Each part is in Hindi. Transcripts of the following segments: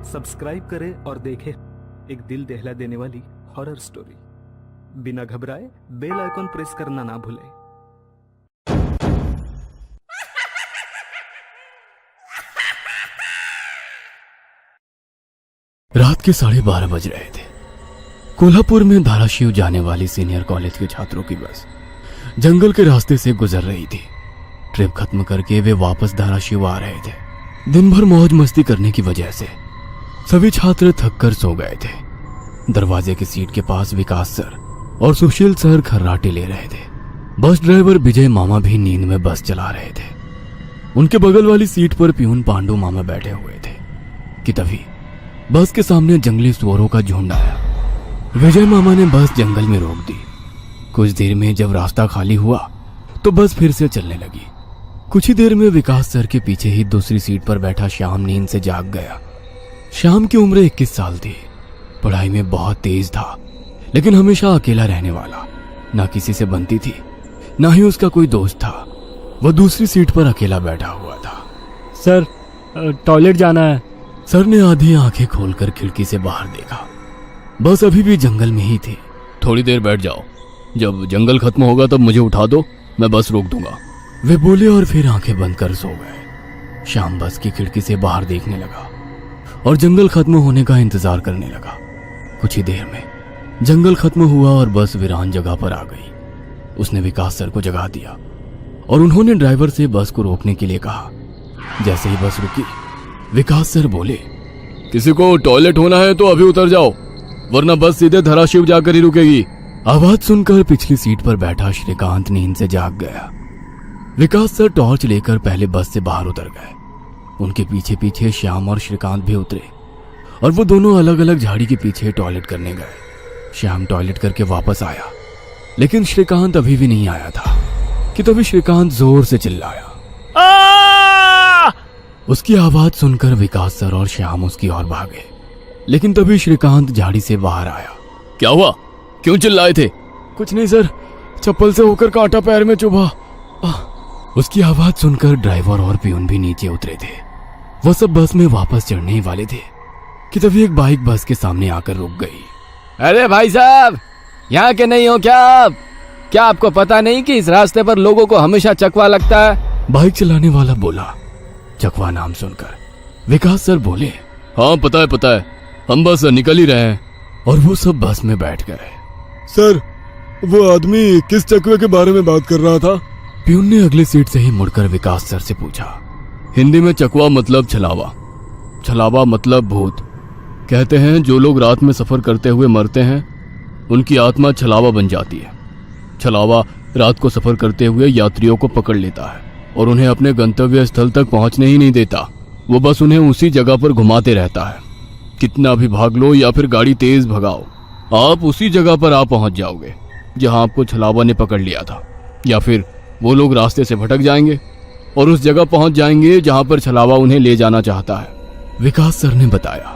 सब्सक्राइब करें और देखें एक दिल दहला देने वाली हॉरर स्टोरी। बिना घबराए बेल आइकॉन प्रेस करना ना भूलें। रात के 12:30 बज रहे थे। कोल्हापुर में धाराशिव जाने वाली सीनियर कॉलेज के छात्रों की बस जंगल के रास्ते से गुजर रही थी। ट्रिप खत्म करके वे वापस धाराशिव आ रहे थे। दिन भर मौज मस्ती करने की वजह से सभी छात्र थक कर सो गए थे। दरवाजे की सीट के पास विकास सर और सुशील सर खर्राटे ले रहे थे। बस ड्राइवर विजय मामा भी नींद में बस चला रहे थे। उनके बगल वाली सीट पर प्यून पांडु मामा बैठे हुए थे कि तभी बस के सामने जंगली सुअरों का झुंड आया। विजय मामा ने बस जंगल में रोक दी। कुछ देर में जब रास्ता खाली हुआ तो बस फिर से चलने लगी। कुछ ही देर में विकास सर के पीछे ही दूसरी सीट पर बैठा श्याम नींद से जाग गया। श्याम की उम्र 21 साल थी। पढ़ाई में बहुत तेज था, लेकिन हमेशा अकेला रहने वाला। ना किसी से बनती थी, ना ही उसका कोई दोस्त था। वह दूसरी सीट पर अकेला बैठा हुआ था। सर, टॉयलेट जाना है। सर ने आधी आंखें खोलकर खिड़की से बाहर देखा। बस अभी भी जंगल में ही थी। थोड़ी देर बैठ जाओ, जब जंगल खत्म होगा तब मुझे उठा दो, मैं बस रोक दूंगा। वे बोले और फिर आंखें बंद कर सो गए। श्याम बस की खिड़की से बाहर देखने लगा और जंगल खत्म होने का इंतजार करने लगा। कुछ ही देर में जंगल खत्म हुआ और बस वीरान जगह पर आ गई। उसने विकास सर को जगा दिया और उन्होंने ड्राइवर से बस को रोकने के लिए कहा। जैसे ही बस रुकी, विकास सर बोले, किसी को टॉयलेट होना है तो अभी उतर जाओ, वरना बस सीधे धाराशिव जाकर ही रुकेगी। आवाज सुनकर पिछली सीट पर बैठा श्रीकांत नींद से जाग गया। विकास सर टॉर्च लेकर पहले बस से बाहर उतर गए। उनके पीछे पीछे श्याम और श्रीकांत भी उतरे और वो दोनों अलग अलग झाड़ी के पीछे टॉयलेट करने गए। श्याम टॉयलेट करके वापस आया, लेकिन श्रीकांत अभी भी नहीं आया था कि तभी श्रीकांत जोर से चिल्लाया। उसकी आवाज सुनकर विकास सर और श्याम उसकी ओर भागे, लेकिन तभी श्रीकांत झाड़ी से बाहर आया। क्या हुआ, क्यों चिल्लाए थे? कुछ नहीं सर, चप्पल से होकर कांटा पैर में चुभा। उसकी आवाज सुनकर ड्राइवर और प्यून भी नीचे उतरे थे। वो सब बस में वापस चढ़ने ही वाले थे कि तभी एक बाइक बस के सामने आकर रुक गई। अरे भाई साहब, यहाँ के नहीं हो क्या आप? क्या आपको पता नहीं कि इस रास्ते पर लोगों को हमेशा चकवा लगता है? बाइक चलाने वाला बोला। चकवा नाम सुनकर विकास सर बोले, हाँ पता है, हम बस निकल ही रहे हैं। और वो सब बस में बैठ गए। सर, वो आदमी किस चकवे के बारे में बात कर रहा था? प्यून ने अगली सीट से ही मुड़कर विकास सर से पूछा। हिंदी में चकवा मतलब छलावा, छलावा मतलब भूत। कहते हैं जो लोग रात में सफर करते हुए मरते हैं, उनकी आत्मा छलावा बन जाती है। छलावा रात को सफर करते हुए यात्रियों को पकड़ लेता है और उन्हें अपने गंतव्य स्थल तक पहुंचने ही नहीं देता। वो बस उन्हें उसी जगह पर घुमाते रहता है। कितना भी भाग लो या फिर गाड़ी तेज भगाओ, आप उसी जगह पर आ पहुंच जाओगे जहां आपको छलावा ने पकड़ लिया था। या फिर वो लोग रास्ते से भटक जाएंगे और उस जगह पहुंच जाएंगे जहां पर छलावा उन्हें ले जाना चाहता है। विकास सर ने बताया।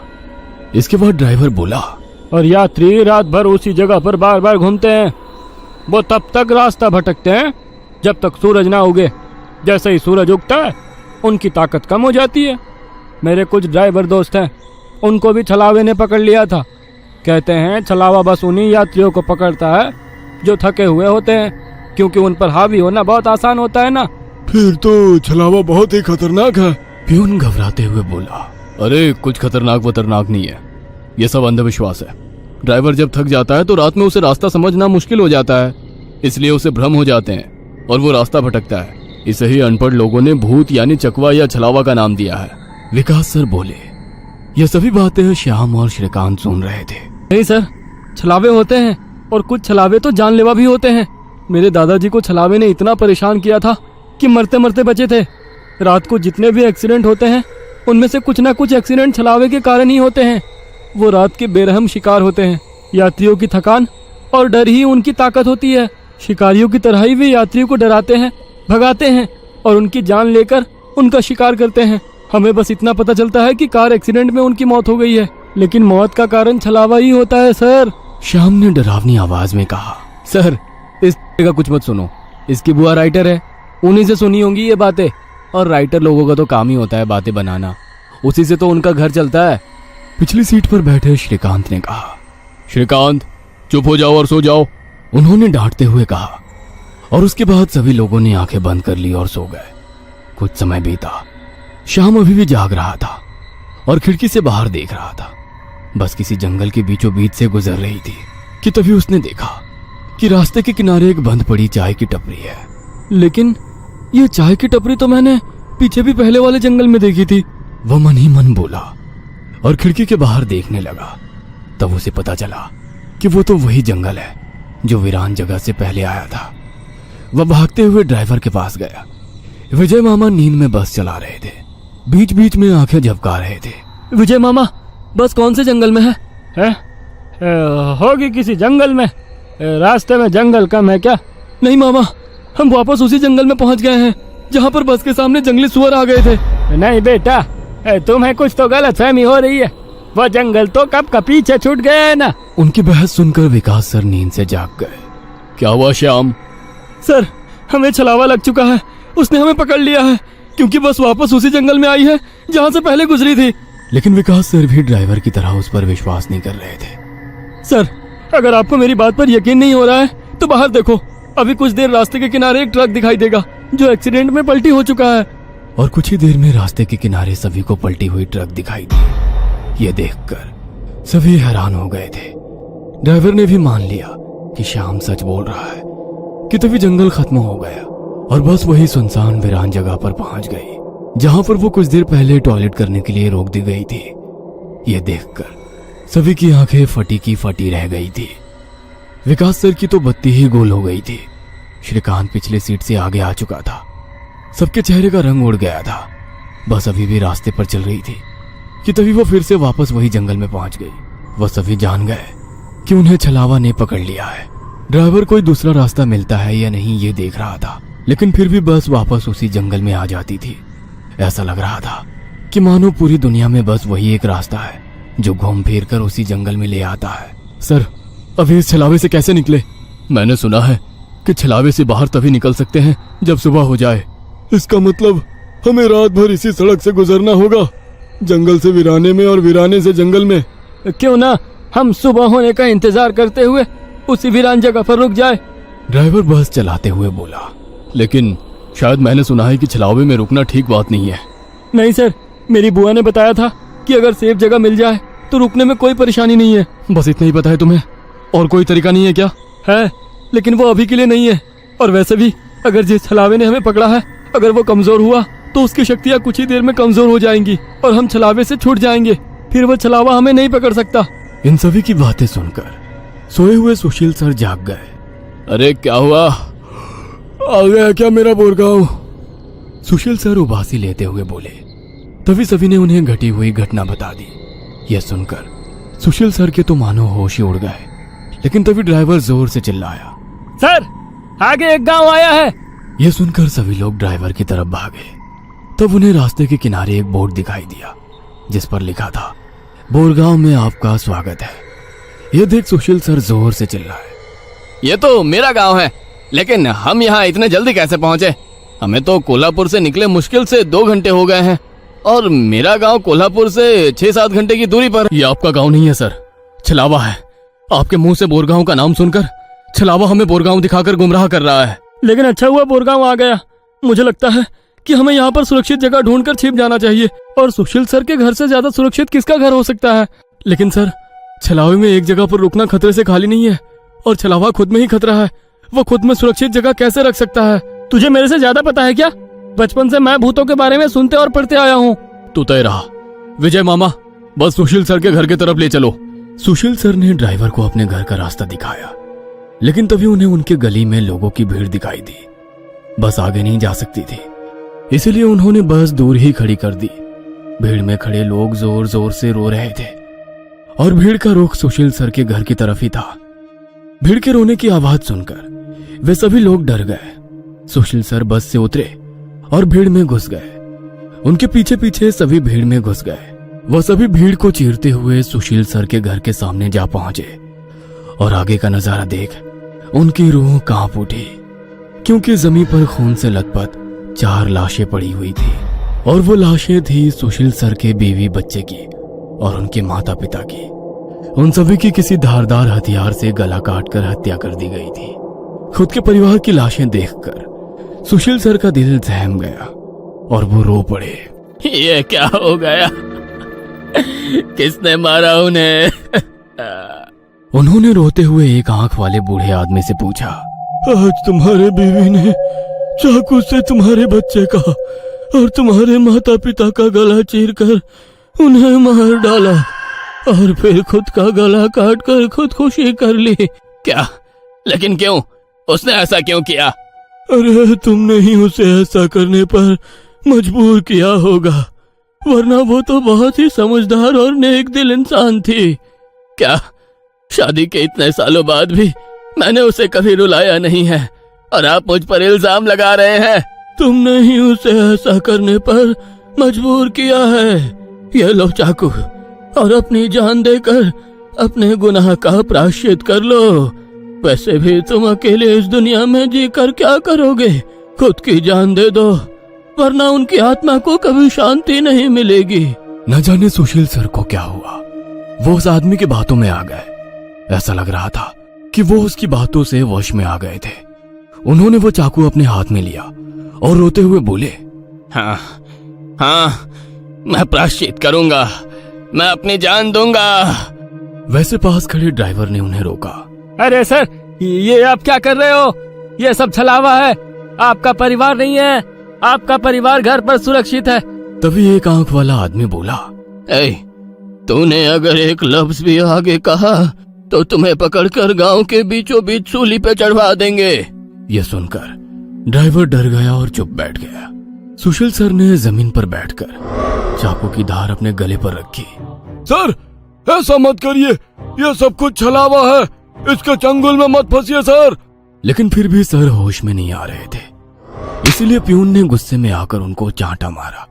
इसके बाद ड्राइवर बोला, और यात्री रात भर उसी जगह पर बार बार घूमते हैं। वो तब तक रास्ता भटकते हैं जब तक सूरज ना उगे। जैसे ही सूरज उगता है, उनकी ताकत कम हो जाती है। मेरे कुछ ड्राइवर दोस्त हैं, उनको भी छलावे ने पकड़ लिया था। कहते हैं छलावा बस उन्हीं यात्रियों को पकड़ता है जो थके हुए होते हैं, क्योंकि उन पर हावी होना बहुत आसान होता है ना। फिर तो छलावा बहुत ही खतरनाक है। प्यून घबराते हुए बोला। अरे कुछ खतरनाक नहीं है, ये सब अंधविश्वास है। ड्राइवर जब थक जाता है तो रात में उसे रास्ता समझना मुश्किल हो जाता है, इसलिए उसे भ्रम हो जाते हैं और वो रास्ता भटकता है। इसे ही अनपढ़ लोगों ने भूत यानी चकवा या छलावा का नाम दिया है। विकास सर बोले। ये सभी बातें श्याम और श्रीकांत सुन रहे थे। नहीं सर, छलावे होते हैं और कुछ छलावे तो जानलेवा भी होते हैं। मेरे दादाजी को छलावे ने इतना परेशान किया था कि मरते मरते बचे थे। रात को जितने भी एक्सीडेंट होते हैं, उनमें से कुछ ना कुछ एक्सीडेंट छलावे के कारण ही होते हैं। वो रात के बेरहम शिकार होते हैं। यात्रियों की थकान और डर ही उनकी ताकत होती है। शिकारियों की तरह ही वे यात्रियों को डराते हैं, भगाते हैं और उनकी जान लेकर उनका शिकार करते हैं। हमें बस इतना पता चलता है कि कार एक्सीडेंट में उनकी मौत हो गई है, लेकिन मौत का कारण छलावा ही होता है सर। श्याम ने डरावनी आवाज में कहा। सर, इस का कुछ मत सुनो, इसकी बुआ राइटर है, उन्हीं से सुनी होंगी ये बातें। और राइटर लोगों का तो काम ही होता है बातें बनाना, उसी से तो उनका घर चलता है। पिछली सीट पर बैठे श्रीकांत ने कहा। श्रीकांत, चुप हो जाओ और सो जाओ। उन्होंने डांटते हुए कहा और उसके बाद सभी लोगों ने आंखें बंद कर ली और सो गए। कुछ समय बीता। श्याम अभी भी जाग रहा था और खिड़की से बाहर देख रहा था। बस किसी जंगल के बीचों बीच से गुजर रही थी कि तभी उसने देखा कि रास्ते के किनारे एक बंद पड़ी चाय की टपरी है। लेकिन ये चाय की टपरी तो मैंने पीछे भी पहले वाले जंगल में देखी थी। वह मन ही मन बोला और खिड़की के बाहर देखने लगा। तब उसे पता चला कि वो तो वही जंगल है जो वीरान जगह से पहले आया था। वह भागते हुए ड्राइवर के पास गया। विजय मामा नींद में बस चला रहे थे, बीच बीच में आंखें झपका रहे थे। विजय मामा, बस कौन से जंगल में है? होगी किसी जंगल में। रास्ते में जंगल कम है क्या? नहीं मामा, हम वापस उसी जंगल में पहुंच गए हैं जहां पर बस के सामने जंगली सुअर आ गए थे। नहीं बेटा, तुम्हें कुछ तो गलतफहमी हो रही है। वो जंगल तो कब का पीछे छूट गया है ना। उनकी बहस सुनकर विकास सर नींद से जाग गए। क्या हुआ श्याम? सर, हमें छलावा लग चुका है। उसने हमें पकड़ लिया है क्योंकि बस वापस उसी जंगल में आई है जहां से पहले गुजरी थी। लेकिन विकास सर भी ड्राइवर की तरह उस पर विश्वास नहीं कर रहे थे। सर, अगर आपको मेरी बात पर यकीन नहीं हो रहा है तो बाहर देखो। अभी कुछ देर रास्ते के किनारे एक ट्रक दिखाई देगा जो एक्सीडेंट में पलटी हो चुका है। और कुछ ही देर में रास्ते के किनारे सभी को पलटी हुई ट्रक दिखाई दी। ये देखकर सभी हैरान हो गए थे। ड्राइवर ने भी मान लिया कि श्याम सच बोल रहा है कि तभी जंगल खत्म हो गया और बस वही सुनसान वीरान जगह पर पहुंच गई जहां पर वो कुछ देर पहले टॉयलेट करने के लिए रोक दी गई थी। ये देखकर सभी की आंखें फटी की फटी रह गई थी। विकास सर की तो बत्ती ही गोल हो गई थी। श्रीकांत पिछले सीट से आगे आ चुका था। सबके चेहरे का रंग उड़ गया था। बस अभी भी रास्ते पर चल रही थी कि तभी वो फिर से वापस वही जंगल में पहुंच गई। वह सभी जान गए कि उन्हें छलावा ने पकड़ लिया है। ड्राइवर कोई दूसरा रास्ता मिलता है या नहीं ये देख रहा था, लेकिन फिर भी बस वापस उसी जंगल में आ जाती थी। ऐसा लग रहा था कि मानो पूरी दुनिया में बस वही एक रास्ता है जो घूम फिर कर उसी जंगल में ले आता है। सर, अभी इस छलावे से कैसे निकले? मैंने सुना है कि छलावे से बाहर तभी निकल सकते हैं जब सुबह हो जाए। इसका मतलब हमें रात भर इसी सड़क से गुजरना होगा, जंगल से वीराने में और वीराने से जंगल में। क्यों ना हम सुबह होने का इंतजार करते हुए उसी वीरान जगह पर रुक जाए। ड्राइवर बस चलाते हुए बोला। लेकिन शायद मैंने सुना है कि छलावे में रुकना ठीक बात नहीं है। नहीं सर, मेरी बुआ ने बताया था कि अगर सेफ जगह मिल जाए तो रुकने में कोई परेशानी नहीं है। बस इतना ही पता है तुम्हें? और कोई तरीका नहीं है क्या? है, लेकिन वो अभी के लिए नहीं है। और वैसे भी अगर जिस छलावे ने हमें पकड़ा है, अगर वो कमजोर हुआ तो उसकी शक्तियाँ कुछ ही देर में कमजोर हो जाएंगी और हम छलावे से छूट जाएंगे। फिर वो छलावा हमें नहीं पकड़ सकता। इन सभी की बातें सुनकर सोए हुए सुशील सर जाग गए। अरे क्या हुआ? आ गया क्या मेरा बोरगांव? सुशील सर उबासी लेते हुए बोले। तभी सभी ने उन्हें घटी हुई घटना बता दी। यह सुनकर सुशील सर के तो मानो होश ही उड़ गए। लेकिन तभी ड्राइवर जोर से चिल्लाया, सर, आगे एक गांव आया है। यह सुनकर सभी लोग ड्राइवर की तरफ भागे। तब उन्हें रास्ते के किनारे एक बोर्ड दिखाई दिया जिस पर लिखा था, बोरगांव में आपका स्वागत है। यह देख सुशील सर जोर से चिल्लाए, ये तो मेरा गांव है, लेकिन हम यहाँ इतने जल्दी कैसे पहुंचे? हमें तो कोल्हापुर से निकले मुश्किल से 2 घंटे हो गए हैं और मेरा गांव कोल्हापुर से 6-7 घंटे की दूरी पर। ये आपका गांव नहीं है सर, छलावा है। आपके मुंह से बोरगांव का नाम सुनकर छलावा हमें बोरगांव दिखाकर गुमराह कर रहा है। लेकिन अच्छा हुआ बोरगांव आ गया। मुझे लगता है कि हमें यहाँ पर सुरक्षित जगह ढूंढकर छिप जाना चाहिए। और सुशील सर के घर से ज्यादा सुरक्षित किसका घर हो सकता है? लेकिन सर, छलावे में एक जगह पर रुकना खतरे से खाली नहीं है और छलावा खुद में ही खतरा है। वो खुद में सुरक्षित जगह कैसे रख सकता है? तुझे मेरे से ज्यादा पता है क्या? बचपन से मैं भूतों के बारे में सुनते और पढ़ते आया हूँ। तू तय रहा। विजय मामा, बस सुशील सर के घर की तरफ ले चलो। सुशील सर ने ड्राइवर को अपने घर का रास्ता दिखाया, लेकिन तभी उन्हें उनके गली में लोगों की भीड़ दिखाई दी। बस आगे नहीं जा सकती थी, इसलिए उन्होंने बस दूर ही खड़ी कर दी। भीड़ में खड़े लोग जोर जोर से रो रहे थे और भीड़ का रुख सुशील सर के घर की तरफ ही था। भीड़ के रोने की आवाज सुनकर वे सभी लोग डर गए। सुशील सर बस से उतरे और भीड़ में घुस गए। उनके पीछे पीछे सभी भीड़ में घुस गए। वह सभी भीड़ को चीरते हुए सुशील सर के घर के सामने जा पहुंचे और आगे का नजारा देख उनकी रूह कांप उठी, क्योंकि जमीन पर खून से लथपथ 4 लाशें पड़ी हुई थी और वो लाशें थी सुशील सर के बीवी बच्चे की और उनके माता पिता की, उन सभी की किसी धारदार हथियार से गला काटकर हत्या कर दी गई थी। खुद के परिवार की लाशें देखकर सुशील सर का दिल सहम गया और वो रो पड़े। ये क्या हो गया? किसने मारा उन्हें? उन्होंने रोते हुए एक आंख वाले बूढ़े आदमी से पूछा, आज तुम्हारे बीवी ने चाकू से तुम्हारे बच्चे का और तुम्हारे माता पिता का गला चीरकर उन्हें मार डाला और फिर खुद का गला काटकर खुदकुशी कर ली। क्या? लेकिन क्यों? उसने ऐसा क्यों किया? अरे तुमने ही उसे ऐसा करने पर मजबूर किया होगा, वरना वो तो बहुत ही समझदार और नेक दिल इंसान थी। क्या शादी के इतने सालों बाद भी मैंने उसे कभी रुलाया नहीं है और आप मुझ पर इल्जाम लगा रहे हैं? तुमने ही उसे ऐसा करने पर मजबूर किया है। ये लो चाकू और अपनी जान देकर अपने गुनाह का प्रायश्चित कर लो। वैसे भी तुम अकेले इस दुनिया में जीकर क्या करोगे? खुद की जान दे दो, वरना उनकी आत्मा को कभी शांति नहीं मिलेगी। न जाने सुशील सर को क्या हुआ, वो उस आदमी की बातों में आ गए। ऐसा लग रहा था कि वो उसकी बातों से वश में आ गए थे। उन्होंने वो चाकू अपने हाथ में लिया और रोते हुए बोले, हाँ हाँ, मैं प्रायश्चित करूंगा, मैं अपनी जान दूंगा। वैसे पास खड़े ड्राइवर ने उन्हें रोका। अरे सर, ये आप क्या कर रहे हो? ये सब छलावा है, आपका परिवार नहीं है। आपका परिवार घर पर सुरक्षित है। तभी एक आंख वाला आदमी बोला, ए, तूने अगर एक लफ्ज भी आगे कहा तो तुम्हें पकड़कर गांव के बीचों बीच सूली पे चढ़वा देंगे। यह सुनकर ड्राइवर डर गया और चुप बैठ गया। सुशील सर ने जमीन पर बैठकर चाकू की धार अपने गले पर रखी। सर, ऐसा मत करिए, ये सब कुछ छलावा है, इसके चंगुल में मत फंसिए सर। लेकिन फिर भी सर होश में नहीं आ रहे थे, इसीलिए प्यून ने गुस्से में आकर उनको चांटा मारा।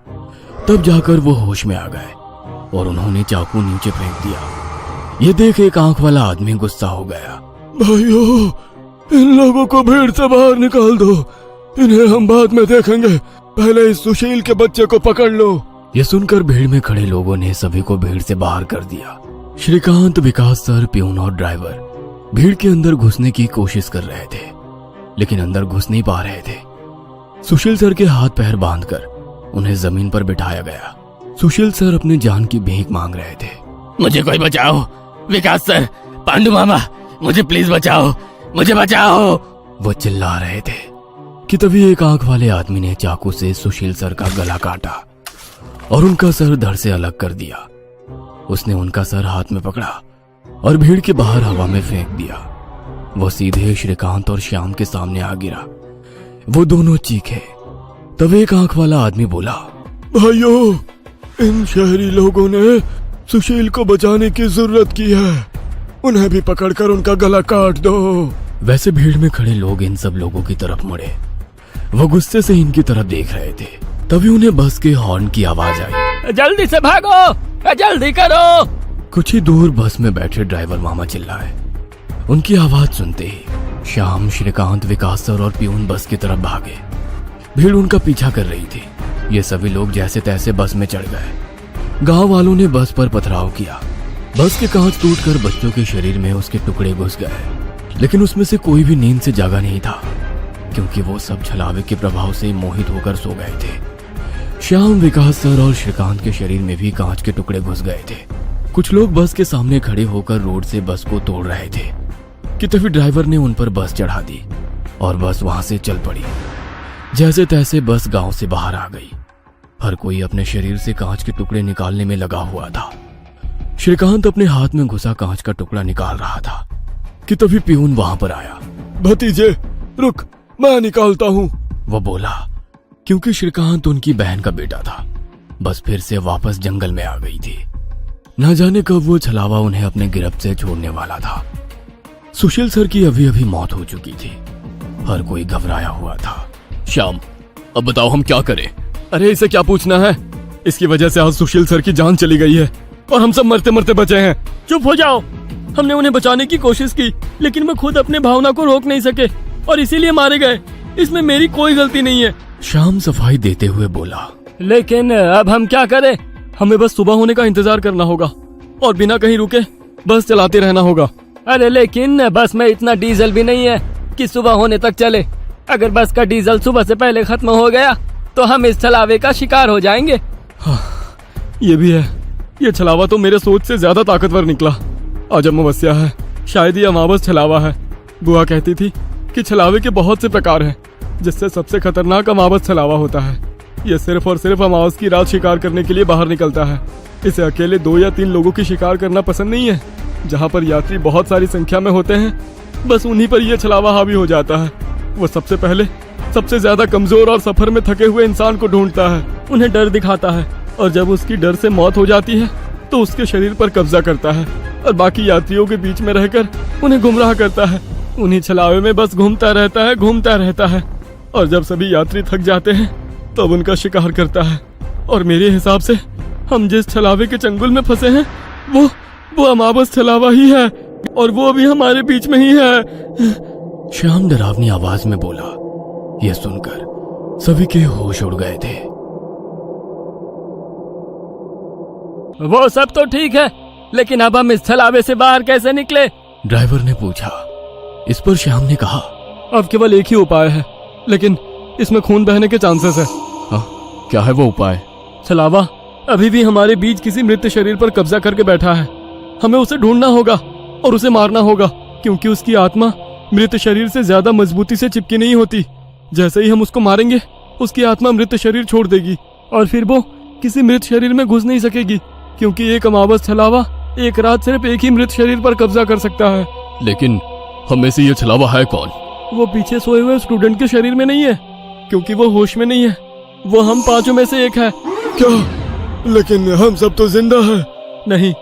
तब जाकर वो होश में आ गए और उन्होंने चाकू नीचे फेंक दिया। ये देख एक आंख वाला आदमी गुस्सा हो गया। भाइयों, इन लोगों को भीड़ से बाहर निकाल दो, इन्हें हम बाद में देखेंगे, पहले इस सुशील के बच्चे को पकड़ लो। ये सुनकर भीड़ में खड़े लोगों ने सभी को भीड़ से बाहर कर दिया। श्रीकांत, विकास सर, प्यून और ड्राइवर भीड़ के अंदर घुसने की कोशिश कर रहे थे, लेकिन अंदर घुस नहीं पा रहे थे। सुशील सर के हाथ पैर बांधकर उन्हें जमीन पर बिठाया गया। सुशील सर अपनी जान की भीख मांग रहे थे। मुझे कोई बचाओ, विकास सर, पांडु मामा, मुझे प्लीज बचाओ, मुझे बचाओ। वो चिल्ला रहे थे कि तभी एक आंख वाले आदमी ने चाकू से सुशील सर का गला काटा और उनका सर धड़ से अलग कर दिया। उसने उनका सर हाथ में पकड़ा और भीड़ के बाहर हवा में फेंक दिया। वो सीधे श्रीकांत और श्याम के सामने आ गिरा। वो दोनों चीखे। तब एक आंख वाला आदमी बोला, भाइयों, इन शहरी लोगों ने सुशील को बचाने की जरूरत की है, उन्हें भी पकड़कर उनका गला काट दो। वैसे भीड़ में खड़े लोग इन सब लोगों की तरफ मुड़े। वो गुस्से से इनकी तरफ देख रहे थे। तभी उन्हें बस के हॉर्न की आवाज आई। जल्दी से भागो, जल्दी करो। कुछ ही दूर बस में बैठे ड्राइवर मामा चिल्लाए। उनकी आवाज सुनते ही श्याम, श्रीकांत, विकास सर और प्यून बस की तरफ भागे। भीड़ उनका पीछा कर रही थी। ये सभी लोग जैसे तैसे बस में चढ़ गए। गांव वालों ने बस पर पथराव किया। बस के कांच टूटकर बच्चों के शरीर में उसके टुकड़े घुस गए, लेकिन उसमें से कोई भी नींद से जागा नहीं था, क्योंकि वो सब छलावे के प्रभाव से मोहित होकर सो गए थे। श्याम, विकास सर और श्रीकांत के शरीर में भी कांच के टुकड़े घुस गए थे। कुछ लोग बस के सामने खड़े होकर रोड से बस को तोड़ रहे थे कि तभी ड्राइवर ने उन पर बस चढ़ा दी और बस वहां से चल पड़ी। जैसे तैसे बस गांव से बाहर आ गई। हर कोई अपने शरीर से कांच के टुकड़े निकालने में लगा हुआ था। श्रीकांत अपने हाथ में घुसा कांच का टुकड़ा निकाल रहा था कि तभी प्यून वहां पर आया। भतीजे, रुक, मैं निकालता हूँ, वो बोला, क्योंकि श्रीकांत उनकी बहन का बेटा था। बस फिर से वापस जंगल में आ गई थी। न जाने कब वो छलावा उन्हें अपने गिरफ्त से छोड़ने वाला था। सुशील सर की अभी अभी मौत हो चुकी थी। हर कोई घबराया हुआ था। श्याम, अब बताओ हम क्या करें? अरे इसे क्या पूछना है, इसकी वजह से आज सुशील सर की जान चली गई है और हम सब मरते मरते बचे हैं। चुप हो जाओ। हमने उन्हें बचाने की कोशिश की, लेकिन वो खुद अपने भावना को रोक नहीं सके और इसीलिए मारे गए। इसमें मेरी कोई गलती नहीं है। श्याम सफाई देते हुए बोला, लेकिन अब हम क्या करें? हमें बस सुबह होने का इंतजार करना होगा। और बिना कहीं रुके बस चलाते रहना होगा। अरे लेकिन बस में इतना डीजल भी नहीं है कि सुबह होने तक चले। अगर बस का डीजल सुबह से पहले खत्म हो गया तो हम इस छलावे का शिकार हो जाएंगे। ये भी है, ये छलावा तो मेरे सोच से ज्यादा ताकतवर निकला। आज अमावस्या है, शायद ये अमावस छलावा है। बुआ कहती थी कि छलावे के बहुत से प्रकार हैं, जिससे सबसे खतरनाक अमावस छलावा होता है। ये सिर्फ और सिर्फ अमावस की रात शिकार करने के लिए बाहर निकलता है। इसे अकेले 2 या 3 लोगों की शिकार करना पसंद नहीं है। जहाँ पर यात्री बहुत सारी संख्या में होते हैं, बस उन्हीं पर यह छलावा हावी हो जाता है। वो सबसे पहले सबसे ज्यादा कमजोर और सफर में थके हुए इंसान को ढूंढता है, उन्हें डर दिखाता है, और जब उसकी डर से मौत हो जाती है तो उसके शरीर पर कब्जा करता है और बाकी यात्रियों के बीच में रहकर उन्हें गुमराह करता है। उन्हीं छलावे में बस घूमता रहता है और जब सभी यात्री थक जाते हैं तब उनका शिकार करता है। और मेरे हिसाब से हम जिस छलावे के चंगुल में फंसे हैं वो अमावस छलावा ही है, और वो भी हमारे बीच में ही है। श्याम डरावनी आवाज में बोला। यह सुनकर सभी के होश उड़ गए थे। वो सब तो ठीक है, लेकिन अब हम इस छलावे से बाहर कैसे निकले? ड्राइवर ने पूछा। इस पर श्याम ने कहा, अब केवल एक ही उपाय है, लेकिन इसमें खून बहने के चांसेस है। क्या है वो उपाय? छलावा अभी भी हमारे बीच किसी मृत शरीर पर कब्जा करके बैठा है। हमें उसे ढूंढना होगा और उसे मारना होगा, क्योंकि उसकी आत्मा मृत शरीर से ज्यादा मजबूती से चिपकी नहीं होती। जैसे ही हम उसको मारेंगे उसकी आत्मा मृत शरीर छोड़ देगी और फिर वो किसी मृत शरीर में घुस नहीं सकेगी, क्योंकि एक अमावस छलावा एक रात सिर्फ एक ही मृत शरीर पर कब्जा कर सकता है। लेकिन हम में से ये छलावा है कौन? वो पीछे सोए हुए स्टूडेंट के शरीर में नहीं है, क्योंकि वो होश में नहीं है। वो हम 5 में से एक है। क्या? लेकिन हम सब तो जिंदा हैं। नहीं,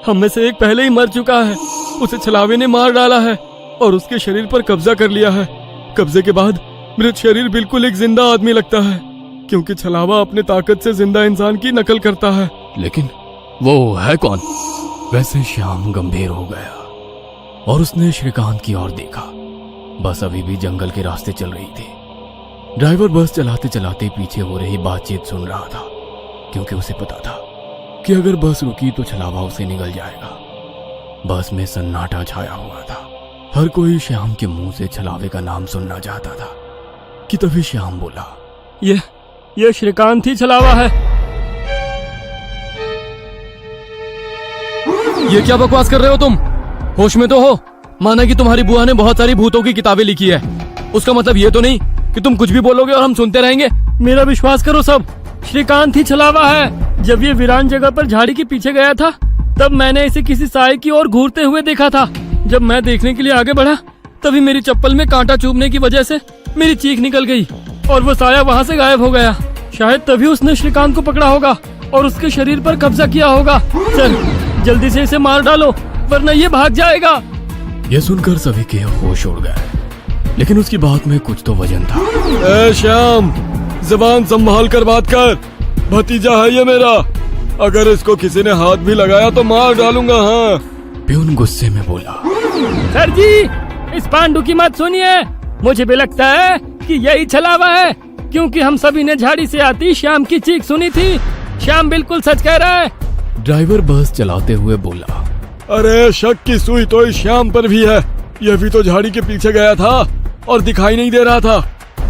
हम में से एक पहले ही मर चुका है। उसे छलावे ने मार डाला है और उसके शरीर पर कब्जा कर लिया है। कब्जे के बाद मृत शरीर बिल्कुल एक जिंदा आदमी लगता है, क्योंकि छलावा अपने ताकत से जिंदा इंसान की नकल करता है। लेकिन वो है कौन? वैसे श्याम गंभीर हो गया और उसने श्रीकांत की ओर देखा। बस अभी भी जंगल के रास्ते चल रही थी। ड्राइवर बस चलाते चलाते पीछे हो रही बातचीत सुन रहा था, क्योंकि उसे पता था कि अगर बस रुकी तो छलावा उसे निगल जाएगा। बस में सन्नाटा छाया हुआ था। हर कोई श्याम के मुंह से छलावे का नाम सुनना चाहता था कि तभी श्याम बोला, ये श्रीकांत ही छलावा है। ये क्या बकवास कर रहे हो तुम? होश में तो हो? माना कि तुम्हारी बुआ ने बहुत सारी भूतों की किताबें लिखी है, उसका मतलब ये तो नहीं कि तुम कुछ भी बोलोगे और हम सुनते रहेंगे। मेरा विश्वास करो, सब श्रीकांत ही छलावा है। जब ये वीरान जगह पर झाड़ी के पीछे गया था तब मैंने इसे किसी साए की ओर घूरते हुए देखा था। जब मैं देखने के लिए आगे बढ़ा तभी मेरी चप्पल में कांटा चुभने की वजह से मेरी चीख निकल गई और वो साया वहाँ से गायब हो गया। शायद तभी उसने श्रीकांत को पकड़ा होगा और उसके शरीर पर कब्जा किया होगा। चल जल्दी से इसे मार डालो, वरना ये भाग जाएगा। यह सुनकर सभी के होश उड़ गए, लेकिन उसकी बात में कुछ तो वजन था। ए श्याम, जबान संभाल कर बात कर। भतीजा है ये मेरा, अगर इसको किसी ने हाथ भी लगाया तो मार डालूंगा। हाँ। प्यून गुस्से में बोला, सर जी इस पांडु की मत सुनिए। मुझे भी लगता है कि यही छलावा है, क्योंकि हम सभी ने झाड़ी से आती श्याम की चीख सुनी थी। श्याम बिल्कुल सच कह रहा है। ड्राइवर बस चलाते हुए बोला, अरे शक की सुई तो इस श्याम पर भी है। यह भी तो झाड़ी के पीछे गया था और दिखाई नहीं दे रहा था।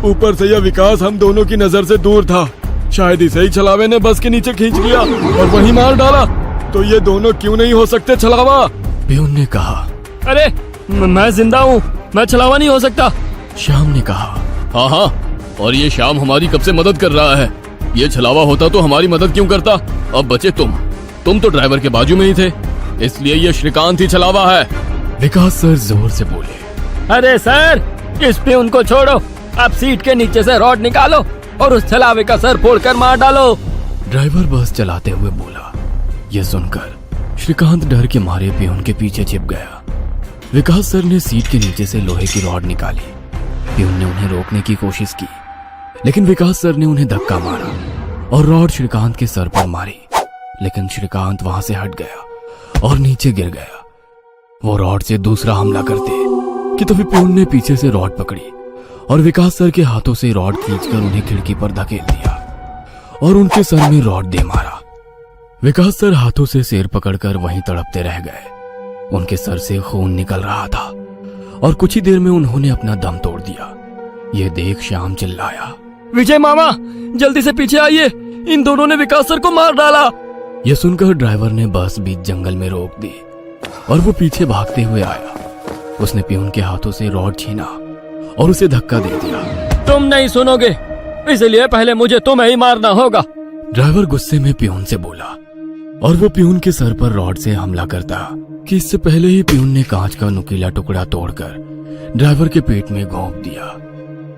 ऊपर से यह विकास हम दोनों की नजर से दूर था। शायद इसे ही छलावे ने बस के नीचे खींच लिया और वहीं मार डाला। तो ये दोनों क्यों नहीं हो सकते छलावा? प्यून ने कहा। अरे मैं जिंदा हूँ, मैं छलावा नहीं हो सकता। श्याम ने कहा। हाँ, और ये श्याम हमारी कब से मदद कर रहा है। ये छलावा होता तो हमारी मदद क्यों करता? अब बचे तुम तो ड्राइवर के बाजू में ही थे, इसलिए ये श्रीकांत ही छलावा है। विकास सर जोर से बोले, अरे सर इस पे उनको छोड़ो, अब सीट के नीचे से रॉड निकालो और उस छलावे का सर फोड़कर मार डालो। ड्राइवर बस चलाते हुए बोला। यह सुनकर श्रीकांत डर के मारे प्यून के पीछे छिप गया। विकास सर ने सीट के नीचे से लोहे की रॉड निकाली। प्यून ने उन्हें रोकने की कोशिश की, लेकिन विकास सर ने उन्हें धक्का मारा और रॉड श्रीकांत के सर पर मारी, लेकिन श्रीकांत वहां से हट गया और नीचे गिर गया। वो रॉड से दूसरा हमला करते कि तभी प्यून ने पीछे से रॉड पकड़ी और विकास सर के हाथों से रॉड खींचकर उन्हें खिड़की पर धकेल दिया और उनके सर में रॉड दे मारा। विकास सर हाथों से सिर पकड़कर वहीं तड़पते रह गए। उनके सर से खून निकल रहा था और कुछ ही देर में उन्होंने अपना दम तोड़ दिया। यह देख श्याम चिल्लाया, विजय मामा, जल्दी से पीछे आइए, इन दोनों ने विकास सर को मार डाला। यह सुनकर ड्राइवर ने बस बीच जंगल में रोक दी और वो पीछे भागते हुए आया। उसने पियून के हाथों से रॉड छीना और उसे धक्का दे दिया। तुम नहीं सुनोगे, इसलिए पहले मुझे तुम्हें ही मारना होगा। ड्राइवर गुस्से में पियून से बोला और वो पियून के सर पर रॉड से हमला करता कि इससे पहले ही पियून ने कांच का नुकीला टुकड़ा तोड़कर ड्राइवर के पेट में घोंप दिया।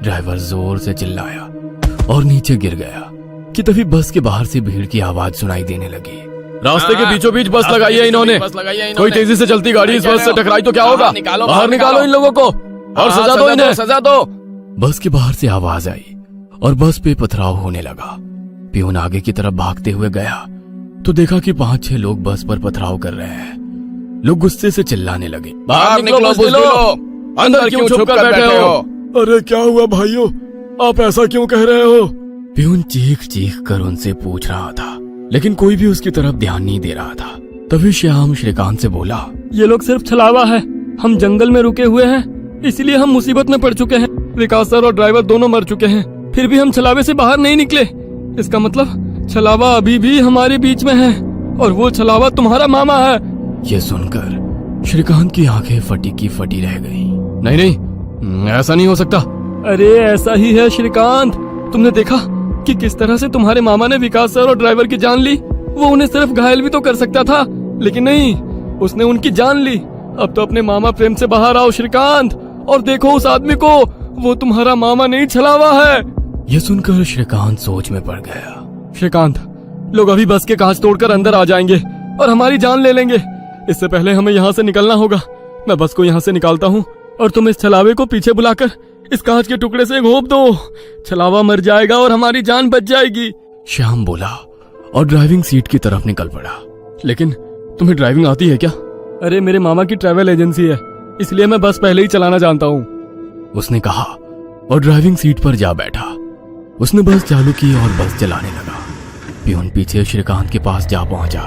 ड्राइवर जोर से चिल्लाया और नीचे गिर गया कि तभी बस के बाहर से भीड़ की आवाज सुनाई देने लगी। रास्ते के बीचों बीच बस लगाई है इन्होंने। कोई तेजी से चलती गाड़ी इस बस से टकराई तो क्या होगा? बाहर निकालो इन लोगों को और सजा दो इन्हें, सजा दो। बस के बाहर से आवाज आई और बस पे पथराव होने लगा। पियून आगे की तरफ भागते हुए गया तो देखा कि 5-6 लोग बस पर पथराव कर रहे हैं। लोग गुस्से से चिल्लाने लगे, बाहर निकलो बुज़दिलों, अंदर क्यों छुप कर बैठे हो? अरे क्या हुआ भाइयों, आप ऐसा क्यों कह रहे हो? पियून चीख चीख कर उनसे पूछ रहा था, लेकिन कोई भी उसकी तरफ ध्यान नहीं दे रहा था। तभी श्याम श्रीकांत से बोला, ये लोग सिर्फ छलावा है, हम जंगल में रुके हुए हैं, इसलिए हम मुसीबत में पड़ चुके हैं। विकास सर और ड्राइवर दोनों मर चुके हैं, फिर भी हम छलावे से बाहर नहीं निकले। इसका मतलब छलावा अभी भी हमारे बीच में है और वो छलावा तुम्हारा मामा है। ये सुनकर श्रीकांत की आंखें फटी की फटी रह गईं। नहीं नहीं, ऐसा नहीं हो सकता। अरे ऐसा ही है श्रीकांत, तुमने देखा कि किस तरह से तुम्हारे मामा ने विकास सर और ड्राइवर की जान ली। वो उन्हें सिर्फ घायल भी तो कर सकता था, लेकिन नहीं, उसने उनकी जान ली। अब तो अपने मामा प्रेम से बाहर आओ श्रीकांत और देखो उस आदमी को, वो तुम्हारा मामा नहीं छलावा है। यह सुनकर श्रीकांत सोच में पड़ गया। श्रीकांत, लोग अभी बस के कांच तोड़कर अंदर आ जाएंगे और हमारी जान ले लेंगे। इससे पहले हमें यहाँ से निकलना होगा। मैं बस को यहाँ से निकालता हूँ और तुम इस छलावे को पीछे बुलाकर इस कांच के टुकड़े से घोंप दो। छलावा मर जाएगा और हमारी जान बच जाएगी। श्याम बोला और ड्राइविंग सीट की तरफ निकल पड़ा। लेकिन तुम्हें ड्राइविंग आती है क्या? अरे मेरे मामा की ट्रैवल एजेंसी है, इसलिए मैं बस पहले ही चलाना जानता हूँ, उसने कहा और ड्राइविंग सीट पर जा बैठा। उसने बस चालू की और बस चलाने लगा। पियून पीछे श्रीकांत के पास जा पहुंचा।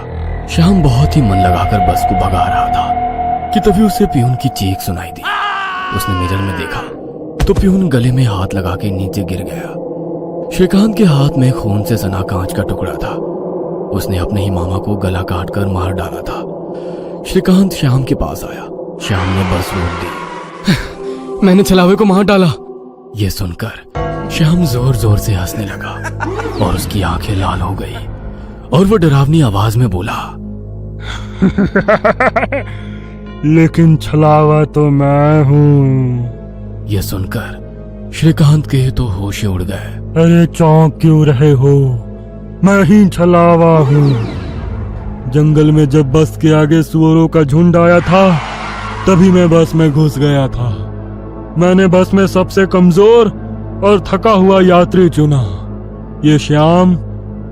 श्याम बहुत ही मन लगाकर बस को भगा रहा था कि तभी उसे पियून की चीख सुनाई दी। उसने मिरर में देखा तो पियून गले में हाथ लगा के नीचे गिर गया। श्रीकांत के हाथ में खून से सना कांच का टुकड़ा था। उसने अपने ही मामा को गला काट कर मार डाला था। श्रीकांत श्याम के पास आया। श्याम ने बस रोक दी। मैंने छलावे को मार डाला। यह सुनकर श्याम जोर जोर से हंसने लगा और उसकी आंखें लाल हो गई और वो डरावनी आवाज में बोला, लेकिन छलावा तो मैं हूँ। यह सुनकर श्रीकांत के तो होश उड़ गए। अरे चौंक क्यों रहे हो, मैं ही छलावा हूँ। जंगल में जब बस के आगे सुअरों का झुंड आया था, तभी मैं बस में घुस गया था। मैंने बस में सबसे कमजोर और थका हुआ यात्री चुना। ये श्याम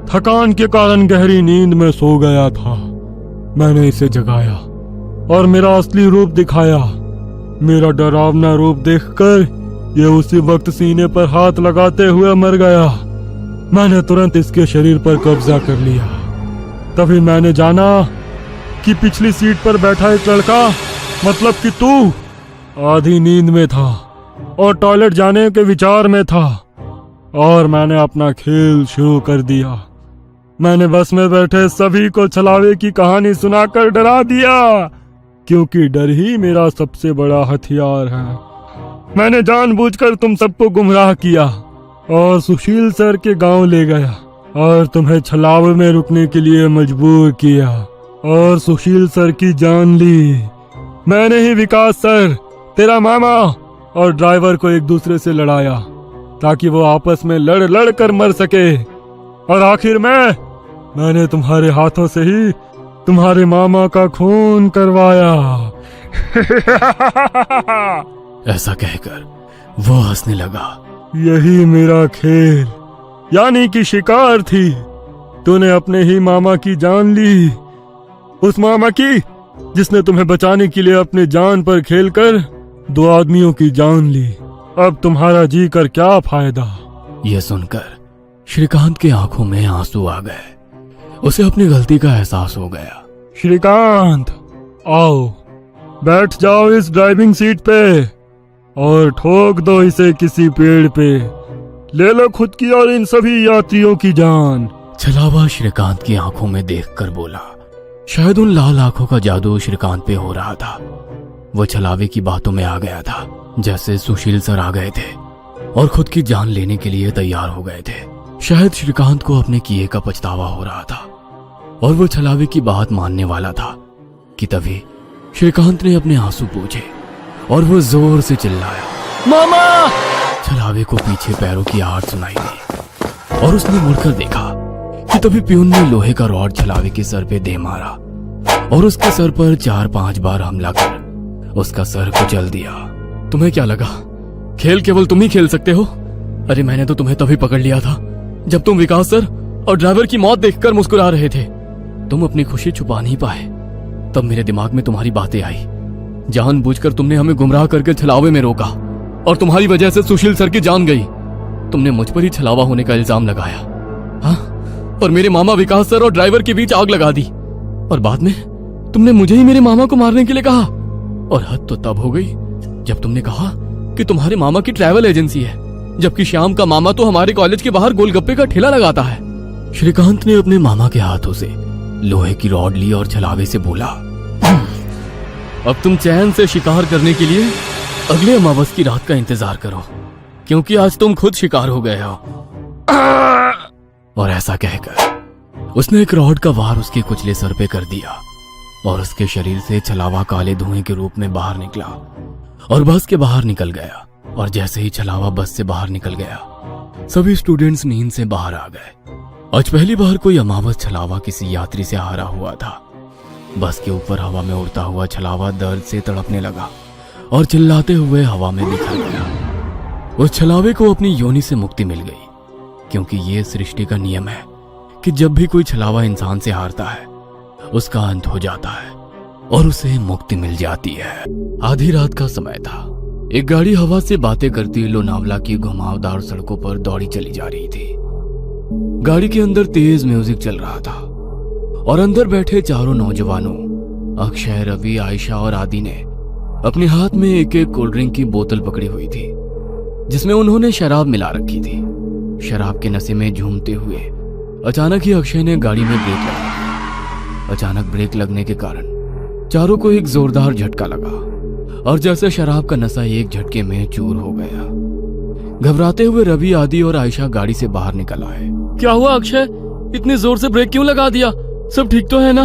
थकान के कारण गहरी नींद में सो गया था। मैंने इसे जगाया और मेरा असली रूप दिखाया। मेरा डरावना रूप देखकर ये उसी वक्त सीने पर हाथ लगाते हुए मर गया। मैंने तुरंत इसके शरीर पर कब्जा कर लिया। तभी मैंने जाना कि पिछली सीट पर बैठा एक लड़का, मतलब कि तू, आधी नींद में था और टॉयलेट जाने के विचार में था, और मैंने अपना खेल शुरू कर दिया। मैंने बस में बैठे सभी को छलावे की कहानी सुनाकर डरा दिया, क्योंकि डर ही मेरा सबसे बड़ा हथियार है। मैंने जानबूझकर तुम सबको गुमराह किया और सुशील सर के गांव ले गया और तुम्हें छलावे में रुकने के लिए मजबूर किया और सुशील सर की जान ली। मैंने ही विकास सर, तेरा मामा और ड्राइवर को एक दूसरे से लड़ाया ताकि वो आपस में लड़ कर मर सके, और आखिर में मैंने तुम्हारे हाथों से ही तुम्हारे मामा का खून करवाया। ऐसा कहकर वो हंसने लगा। यही मेरा खेल यानी कि शिकार थी। तूने अपने ही मामा की जान ली, उस मामा की जिसने तुम्हें बचाने के लिए अपनी जान पर खेलकर 2 आदमियों की जान ली। अब तुम्हारा जी कर क्या फायदा। यह सुनकर श्रीकांत के आंखों में आंसू आ गए। उसे अपनी गलती का एहसास हो गया। श्रीकांत, आओ बैठ जाओ इस ड्राइविंग सीट पे और ठोक दो इसे किसी पेड़ पे। ले लो खुद की और इन सभी यात्रियों की जान। छलावा श्रीकांत की आंखों में देखकर बोला। शायद उन लाल आंखों का जादू श्रीकांत पे हो रहा था। वो छलावे की बातों में आ गया था, जैसे सुशील सर आ गए थे और खुद की जान लेने के लिए तैयार हो गए थे। शायद श्रीकांत को अपने किए का पछतावा हो रहा था और वो छलावे की बात मानने वाला था कि तभी श्रीकांत ने अपने आंसू पोंछे और वो जोर से चिल्लाया, मामा। छलावे को पीछे पैरों की आहट सुनाई दी और उसने मुड़कर देखा कि तभी प्यून ने लोहे का रॉड छलावे के सर पे दे मारा और उसके सर पर 4-5 बार हमला कर उसका सर कुचल दिया। तुम्हें क्या लगा खेल केवल तुम ही खेल सकते हो? अरे मैंने तो तुम्हें तभी पकड़ लिया था जब तुम विकास सर और ड्राइवर की मौत देखकर मुस्कुरा रहे थे। तुम अपनी खुशी छुपा नहीं पाए। तब मेरे दिमाग में तुम्हारी बातें आई। जानबूझकर तुमने हमें गुमराह करके छलावे में रोका और तुम्हारी वजह से सुशील सर की जान गई। तुमने मुझ पर ही छलावा होने का इल्जाम लगाया, हाँ? और मेरे मामा विकास सर और ड्राइवर के बीच आग लगा दी और बाद में तुमने मुझे ही मेरे मामा को मारने के लिए कहा। और हद तो तब हो गई जब तुमने कहा कि तुम्हारे मामा की ट्रैवल एजेंसी है, जबकि श्याम का मामा तो हमारे कॉलेज के बाहर गोलगप्पे का ठेला लगाता है। श्रीकांत ने अपने मामा के हाथों से लोहे की रॉड ली और छलावे से बोला, अब तुम चैन से शिकार करने के लिए अगले अमावस की रात का इंतजार करो, क्योंकि आज तुम खुद शिकार हो गए हो। और ऐसा कहकर उसने एक रॉड का वार उसके कुचले सर पे कर दिया और उसके शरीर से छलावा काले धुएं के रूप में बाहर निकला और बस के बाहर निकल गया। और जैसे ही छलावा बस से बाहर निकल गया, सभी स्टूडेंट्स नींद से बाहर आ गए। आज पहली बार कोई अमावस छलावा किसी यात्री से हारा हुआ था। बस के ऊपर हवा में उड़ता हुआ छलावा दर्द से तड़पने लगा और चिल्लाते हुए हवा में बिखर गया। उस छलावे को अपनी योनि से मुक्ति मिल गई, क्योंकि ये सृष्टि का नियम है कि जब भी कोई छलावा इंसान से हारता है उसका अंत हो जाता है और उसे मुक्ति मिल जाती है। आधी रात का समय था। एक गाड़ी हवा से बातें करती लोनावला की घुमावदार सड़कों पर दौड़ी चली जा रही थी। गाड़ी के अंदर तेज म्यूजिक चल रहा था और अंदर बैठे चारों नौजवानों अक्षय, रवि, आयशा और आदि ने अपने हाथ में एक एक कोल्ड ड्रिंक की बोतल पकड़ी हुई थी, जिसमें उन्होंने शराब मिला रखी थी। शराब के नशे में झूमते हुए अचानक ही अक्षय ने गाड़ी में ब्रेक लगा दी। अचानक ब्रेक लगने के कारण चारों को एक जोरदार झटका लगा और जैसे शराब का नशा एक झटके में चूर हो गया। घबराते हुए रवि, आदि और आयशा गाड़ी से बाहर निकल आए। क्या हुआ अक्षय, इतनी जोर से ब्रेक क्यों लगा दिया? सब ठीक तो है ना?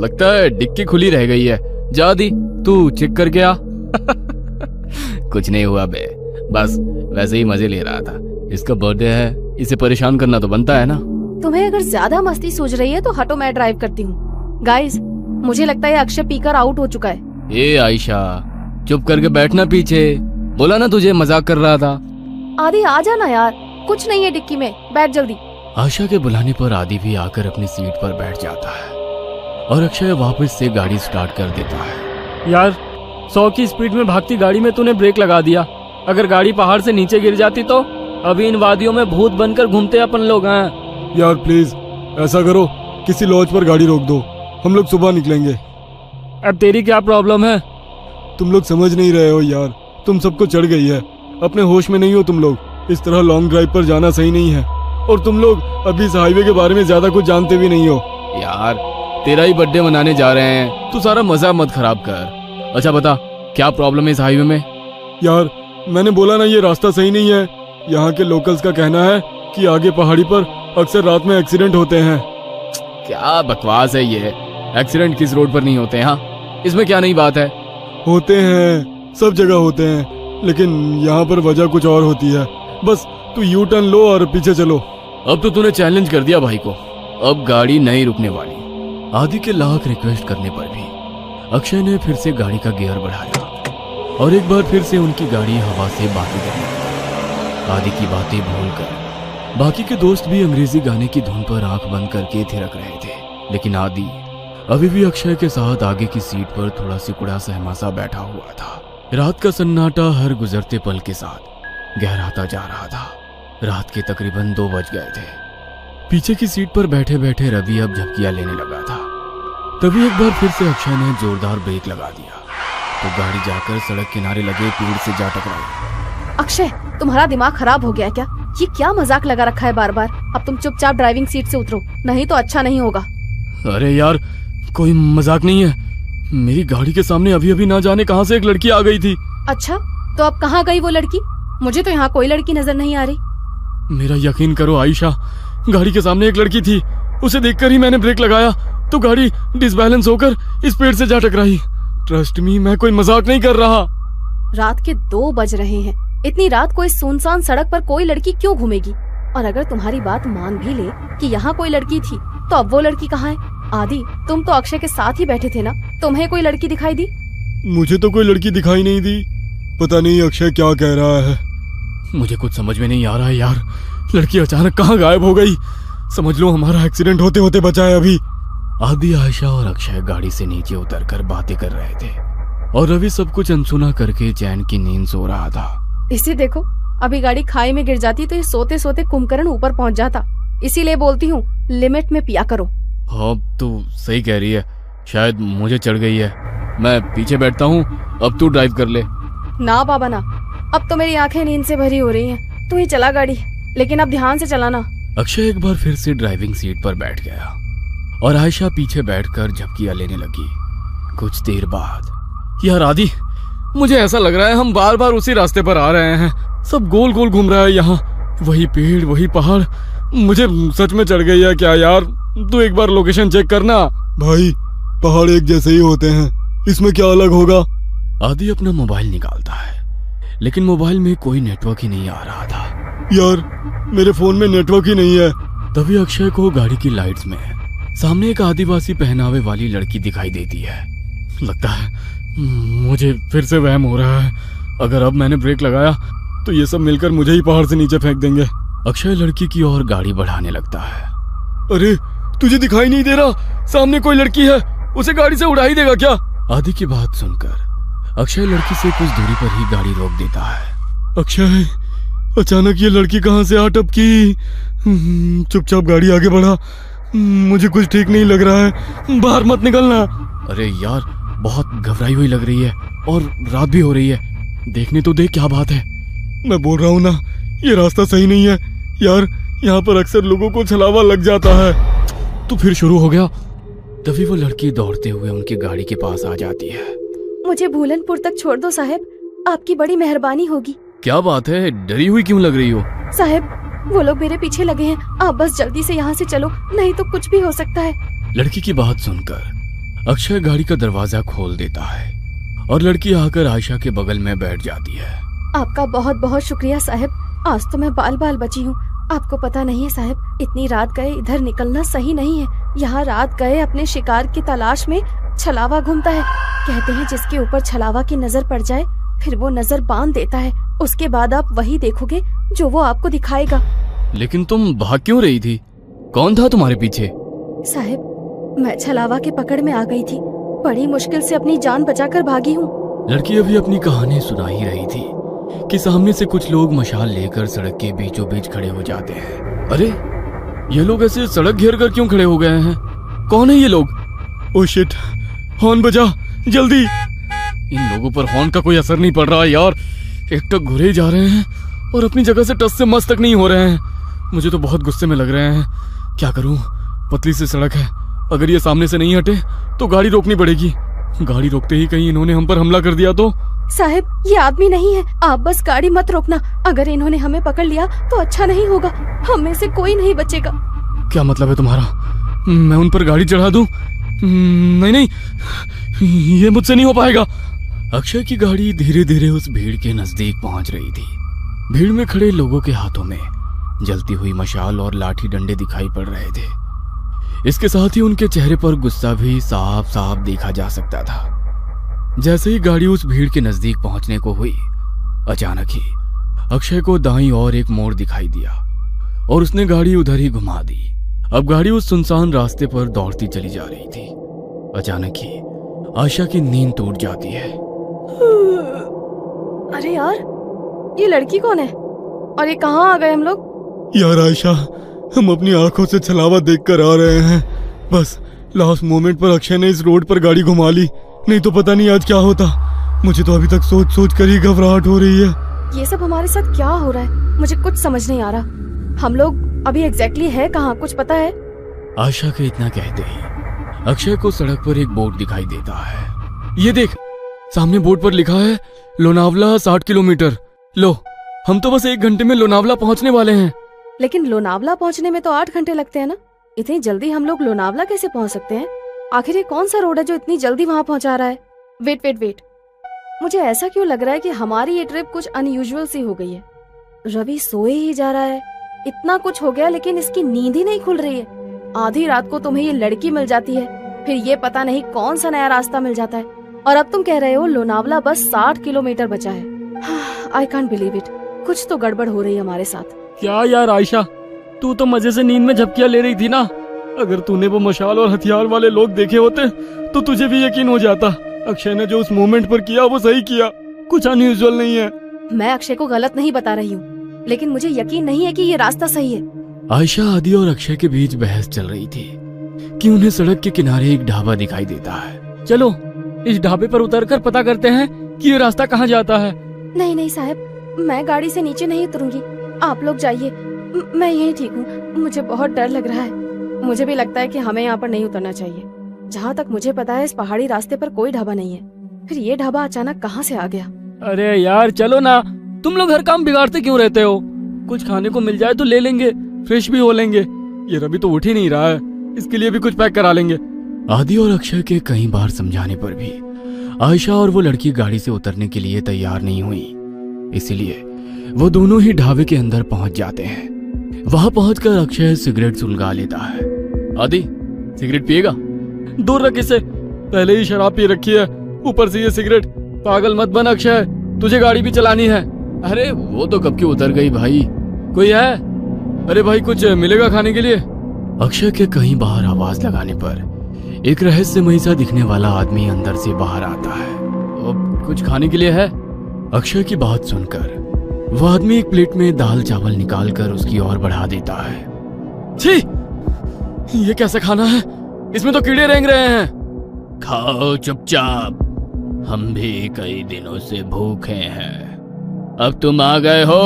लगता है डिक्की खुली रह गई है। जा दी, तू चेक करके आ। कुछ नहीं हुआ बे, बस वैसे ही मजे ले रहा था। इसका बर्थडे है, इसे परेशान करना तो बनता है ना। तुम्हें अगर ज्यादा मस्ती सूझ रही है तो हटो, मैं ड्राइव करती हूँ। गाइस, मुझे लगता है अक्षय पीकर आउट हो चुका है। ए आयशा, चुप करके बैठना पीछे। बोला ना तुझे मजाक कर रहा था। आदि आ जाना यार, कुछ नहीं है डिक्की में, बैठ जल्दी। आशा के बुलाने पर आदि भी आकर अपनी सीट पर बैठ जाता है और अक्षय वापस से गाड़ी स्टार्ट कर देता है। यार 100 की स्पीड में भागती गाड़ी में तूने ब्रेक लगा दिया। अगर गाड़ी पहाड़ से नीचे गिर जाती तो अभी इन वादियों में भूत बनकर घूमते अपन लोग हैं। यार प्लीज ऐसा करो, किसी लॉज पर गाड़ी रोक दो, हम लोग सुबह निकलेंगे। अब तेरी क्या प्रॉब्लम है? तुम लोग समझ नहीं रहे हो यार, तुम सबको चढ़ गई है, अपने होश में नहीं हो तुम लोग। इस तरह लॉन्ग ड्राइव पर जाना सही नहीं है और तुम लोग अभी इस हाईवे के बारे में ज्यादा कुछ जानते भी नहीं हो। यार तेरा ही बर्थडे मनाने जा रहे हैं, तू सारा मजा मत खराब कर। अच्छा बता, क्या प्रॉब्लम है इस हाईवे में? यार मैंने बोला ना, ये रास्ता सही नहीं है। यहाँ के लोकल्स का कहना है कि आगे पहाड़ी पर अक्सर रात में एक्सीडेंट होते हैं। क्या बकवास है ये? एक्सीडेंट किस रोड पर नहीं होते हैं? हाँ, इसमें क्या नई बात है? होते हैं, सब जगह होते हैं, लेकिन यहाँ पर वजह कुछ और होती है। बस तू यू टर्न लो और पीछे चलो। अब तो तूने चैलेंज कर दिया भाई को, अब गाड़ी नहीं रुकने वाली। आदि के लाख रिक्वेस्ट करने पर भी अक्षय ने फिर से गाड़ी का गियर बढ़ाया और एक बार फिर से उनकी गाड़ी हवा से बातें करने लगी। आदि की बातें भूलकर बाकी के दोस्त भी अंग्रेजी गाने की धुन पर आंख बंद करके थिरक रहे थे, लेकिन आदि अभी भी अक्षय के साथ आगे की सीट पर थोड़ा सिकुड़ा सहमा सा बैठा हुआ था। रात का सन्नाटा हर गुजरते पल के साथ गहराता जा रहा था। रात के तकरीबन 2 बज गए थे पीछे की सीट पर बैठे बैठे रवि अब झपकियां लेने लगा था। तभी एक बार फिर से अक्षय ने जोरदार ब्रेक लगा दिया तो गाड़ी जाकर सड़क किनारे लगे पेड़ से जा टकराई। अक्षय, तुम्हारा दिमाग खराब हो गया क्या? ये क्या मजाक लगा रखा है बार बार? अब तुम चुपचाप ड्राइविंग सीट से उतरो, नहीं तो अच्छा नहीं होगा। अरे यार, कोई मजाक नहीं है। मेरी गाड़ी के सामने अभी अभी ना जाने कहां से एक लड़की आ गई थी। अच्छा, तो अब कहाँ गई वो लड़की? मुझे तो यहाँ कोई लड़की नजर नहीं आ रही। मेरा यकीन करो आयशा, गाड़ी के सामने एक लड़की थी। उसे देखकर ही मैंने ब्रेक लगाया तो गाड़ी डिसबैलेंस होकर इस पेड़ से जा टकराई। ट्रस्ट मी, मैं कोई मजाक नहीं कर रहा। रात के 2 बज रहे हैं। इतनी रात को इस सुनसान सड़क पर कोई लड़की क्यों घूमेगी? और अगर तुम्हारी बात मान भी ले कि यहाँ कोई लड़की थी, तो अब वो लड़की कहाँ है? आदि, तुम तो अक्षय के साथ ही बैठे थे ना, तुम्हें कोई लड़की दिखाई दी? मुझे तो कोई लड़की दिखाई नहीं दी। पता नहीं अक्षय क्या कह रहा है। मुझे कुछ समझ में नहीं आ रहा है यार। लड़की अचानक कहाँ गायब हो गई? समझ लो हमारा एक्सीडेंट होते होते बचा है अभी। आदि, आयशा और अक्षय गाड़ी से नीचे उतरकर बातें कर रहे थे और रवि सब कुछ अनसुना करके चैन की नींद सो रहा था। इसे देखो, अभी गाड़ी खाई में गिर जाती तो ये सोते सोते कुंभकर्ण ऊपर पहुँच जाता। इसीलिए बोलती हूँ, लिमिट में पिया करो। हाँ, तो सही कह रही है। शायद मुझे चढ़ गई है। मैं पीछे बैठता हूँ, अब तू ड्राइव कर ले। ना बाबा ना, अब तो मेरी आंखें नींद से भरी हो रही हैं। तू ही चला गाड़ी, लेकिन अब ध्यान से चलाना। अक्षय एक बार फिर से ड्राइविंग सीट पर बैठ गया और आयशा पीछे बैठकर झपकियां लेने लगी। कुछ देर बाद, यार आदि, मुझे ऐसा लग रहा है हम बार बार उसी रास्ते पर आ रहे हैं। सब गोल गोल घूम रहा है यहाँ। वही पेड़, वही पहाड़। मुझे सच में चढ़ गई है क्या यार? तू एक बार लोकेशन चेक करना। भाई, पहाड़ एक जैसे ही होते हैं, इसमें क्या अलग होगा? आदि अपना मोबाइल निकालता है, लेकिन मोबाइल में कोई नेटवर्क ही नहीं आ रहा था। यार, मेरे फोन में नेटवर्क ही नहीं है। तभी अक्षय को गाड़ी की लाइट्स में सामने एक आदिवासी पहनावे वाली लड़की दिखाई देती है। लगता है मुझे फिर से वहम हो रहा है। अगर अब मैंने ब्रेक लगाया तो ये सब मिलकर मुझे ही पहाड़ से नीचे फेंक देंगे। अक्षय लड़की की ओर गाड़ी बढ़ाने लगता है। अरे, तुझे दिखाई नहीं दे रहा? सामने कोई लड़की है, उसे गाड़ी से उड़ा ही देगा क्या? आदि की बात सुनकर अक्षय लड़की से कुछ दूरी पर ही गाड़ी रोक देता है। अक्षय, अचानक ये लड़की कहाँ से आ टपकी? चुपचाप गाड़ी आगे बढ़ा। मुझे कुछ ठीक नहीं लग रहा है। बाहर मत निकलना। अरे यार, बहुत घबराई हुई लग रही है और रात भी हो रही है। देखने तो देख क्या बात है। मैं बोल रहा हूँ ना, ये रास्ता सही नहीं है यार। यहाँ पर अक्सर लोगों को छलावा लग जाता है। तो फिर शुरू हो गया। तभी वो लड़की दौड़ते हुए उनकी गाड़ी के पास आ जाती है। मुझे भूलनपुर तक छोड़ दो साहब, आपकी बड़ी मेहरबानी होगी। क्या बात है, डरी हुई क्यों लग रही हो? साहब, वो लोग मेरे पीछे लगे हैं। आप बस जल्दी से यहाँ से चलो, नहीं तो कुछ भी हो सकता है। लड़की की बात सुनकर अक्षय गाड़ी का दरवाजा खोल देता है और लड़की आकर आयशा के बगल में बैठ जाती है। आपका बहुत बहुत शुक्रिया साहब, आज तो मैं बाल बाल बची हूँ। आपको पता नहीं है साहब, इतनी रात गए इधर निकलना सही नहीं है। यहाँ रात गए अपने शिकार की तलाश में छलावा घूमता है। कहते हैं जिसके ऊपर छलावा की नजर पड़ जाए फिर वो नजर बांध देता है। उसके बाद आप वही देखोगे जो वो आपको दिखाएगा। लेकिन तुम भाग क्यों रही थी? कौन था तुम्हारे पीछे? साहब, मैं छलावा के पकड़ में आ गई थी। बड़ी मुश्किल से अपनी जान बचाकर भागी हूँ। लड़की अभी अपनी कहानी सुना ही रही थी कि सामने से कुछ लोग मशाल लेकर सड़क के बीचों बीच खड़े हो जाते हैं। अरे, ये लोग ऐसे सड़क घेर कर क्यों खड़े हो गए हैं? कौन है ये लोग? ओ शिट, हॉर्न बजा जल्दी। इन लोगों पर हॉर्न का कोई असर नहीं पड़ रहा यार। एक टक घुरे जा रहे हैं और अपनी जगह से टस से मस तक नहीं हो रहे हैं। मुझे तो बहुत गुस्से में लग रहे हैं। क्या करूं? पतली सी सड़क है, अगर ये सामने से नहीं हटे तो गाड़ी रोकनी पड़ेगी। गाड़ी रोकते ही कहीं इन्होंने हम पर हमला कर दिया तो? साहब, ये आदमी नहीं है, आप बस गाड़ी मत रोकना। अगर इन्होंने हमें पकड़ लिया तो अच्छा नहीं होगा, हम में से कोई नहीं बचेगा। क्या मतलब है तुम्हारा? मैं उन पर गाड़ी चढ़ा दूं? नहीं नहीं, ये मुझसे नहीं हो पाएगा। अक्षय की गाड़ी धीरे धीरे उस भीड़ के नजदीक पहुंच रही थी। भीड़ में खड़े लोगों के हाथों में जलती हुई मशाल और लाठी डंडे दिखाई पड़ रहे थे। इसके साथ ही उनके चेहरे पर गुस्सा भी साफ साफ देखा जा सकता था। जैसे ही गाड़ी उस भीड़ के नजदीक पहुंचने को हुई, अचानक ही अक्षय को दाईं ओर एक मोड़ दिखाई दिया और उसने गाड़ी उधर ही घुमा दी। अब गाड़ी उस सुनसान रास्ते पर दौड़ती चली जा रही थी। अचानक ही आयशा की नींद टूट जाती है। अरे यार, ये लड़की कौन है और ये कहाँ आ गए हम लोग? यार आयशा, हम अपनी आंखों से छलावा देखकर आ रहे हैं। बस लास्ट मोमेंट पर अक्षय ने इस रोड पर गाड़ी घुमा ली, नहीं तो पता नहीं आज क्या होता। मुझे तो अभी तक सोच सोच कर ही घबराहट हो रही है। ये सब हमारे साथ क्या हो रहा है, मुझे कुछ समझ नहीं आ रहा। हम लोग अभी एग्जैक्टली है कहाँ, कुछ पता है? आशा के इतना कहते ही अक्षय को सड़क पर एक बोर्ड दिखाई देता है। ये देख, सामने बोर्ड पर लिखा है लोनावला 60 किलोमीटर। लो, हम तो बस 1 घंटे में लोनावला पहुंचने वाले हैं। लेकिन लोनावला पहुंचने में तो 8 घंटे लगते हैं ना। इतनी जल्दी हम लोग लोनावला कैसे पहुंच सकते हैं? आखिर ये कौन सा रोड है जो इतनी जल्दी वहाँ पहुंचा रहा है? वेट वेट वेट, मुझे ऐसा क्यों लग रहा है कि हमारी ये ट्रिप कुछ अनयूजुअल सी हो गई है। रवि सोए ही जा रहा है, इतना कुछ हो गया लेकिन इसकी नींद ही नहीं खुल रही है। आधी रात को तुम्हें ये लड़की मिल जाती है, फिर ये पता नहीं कौन सा नया रास्ता मिल जाता है, और अब तुम कह रहे हो लोनावला बस 60 किलोमीटर बचा है। आई कांट बिलीव इट, कुछ तो गड़बड़ हो रही है हमारे साथ। क्या यार आयशा, तू तो मजे से नींद में झपकियां ले रही थी ना। अगर तूने वो मशाल और हथियार वाले लोग देखे होते तो तुझे भी यकीन हो जाता। अक्षय ने जो उस मोमेंट पर किया वो सही किया, कुछ अनयूजुअल नहीं है। मैं अक्षय को गलत नहीं बता रही हूँ, लेकिन मुझे यकीन नहीं है कि ये रास्ता सही है। आयशा, आदि और अक्षय के बीच बहस चल रही थी कि उन्हें सड़क के किनारे एक ढाबा दिखाई देता है। चलो इस ढाबे पर उतरकर पता करते हैं कि ये रास्ता कहाँ जाता है। नहीं नहीं साहब, मैं गाड़ी से नीचे नहीं उतरूंगी, आप लोग जाइए, मैं यहीं ठीक हूँ। मुझे बहुत डर लग रहा है। मुझे भी लगता है कि हमें यहाँ पर नहीं उतरना चाहिए। जहाँ तक मुझे पता है इस पहाड़ी रास्ते पर कोई ढाबा नहीं है, फिर ये ढाबा अचानक कहाँ से आ गया? अरे यार चलो ना, तुम लोग हर काम बिगाड़ते क्यों रहते हो? कुछ खाने को मिल जाए तो ले लेंगे, फ्रेश भी हो लेंगे। ये रवि तो उठ ही नहीं रहा है, इसके लिए भी कुछ पैक करा लेंगे। आदि और अक्षय के कई बार समझाने पर भी आयशा और वो लड़की गाड़ी से उतरने के लिए तैयार नहीं हुई, इसलिए वो दोनों ही ढाबे के अंदर पहुंच जाते हैं। वहां पहुंचकर अक्षय सिगरेट सुलगा लेता है। आदि, सिगरेट पिएगा? दूर रख इसे, पहले ही शराब पी रखी है, ऊपर से ये सिगरेट। पागल मत बन अक्षय, तुझे गाड़ी भी चलानी है। अरे वो तो कब की उतर गई भाई। कोई है? अरे भाई कुछ मिलेगा खाने के लिए? अक्षय के कहीं बाहर आवाज लगाने पर एक रहस्यमयी सा दिखने वाला आदमी अंदर से बाहर आता है। कुछ खाने के लिए है? अक्षय की बात सुनकर वो आदमी एक प्लेट में दाल चावल निकालकर उसकी ओर बढ़ा देता है। छी, ये कैसा खाना है? इसमें तो कीड़े रेंग रहे हैं। खाओ चुपचाप, हम भी कई दिनों से भूखे हैं। अब तुम आ गए हो,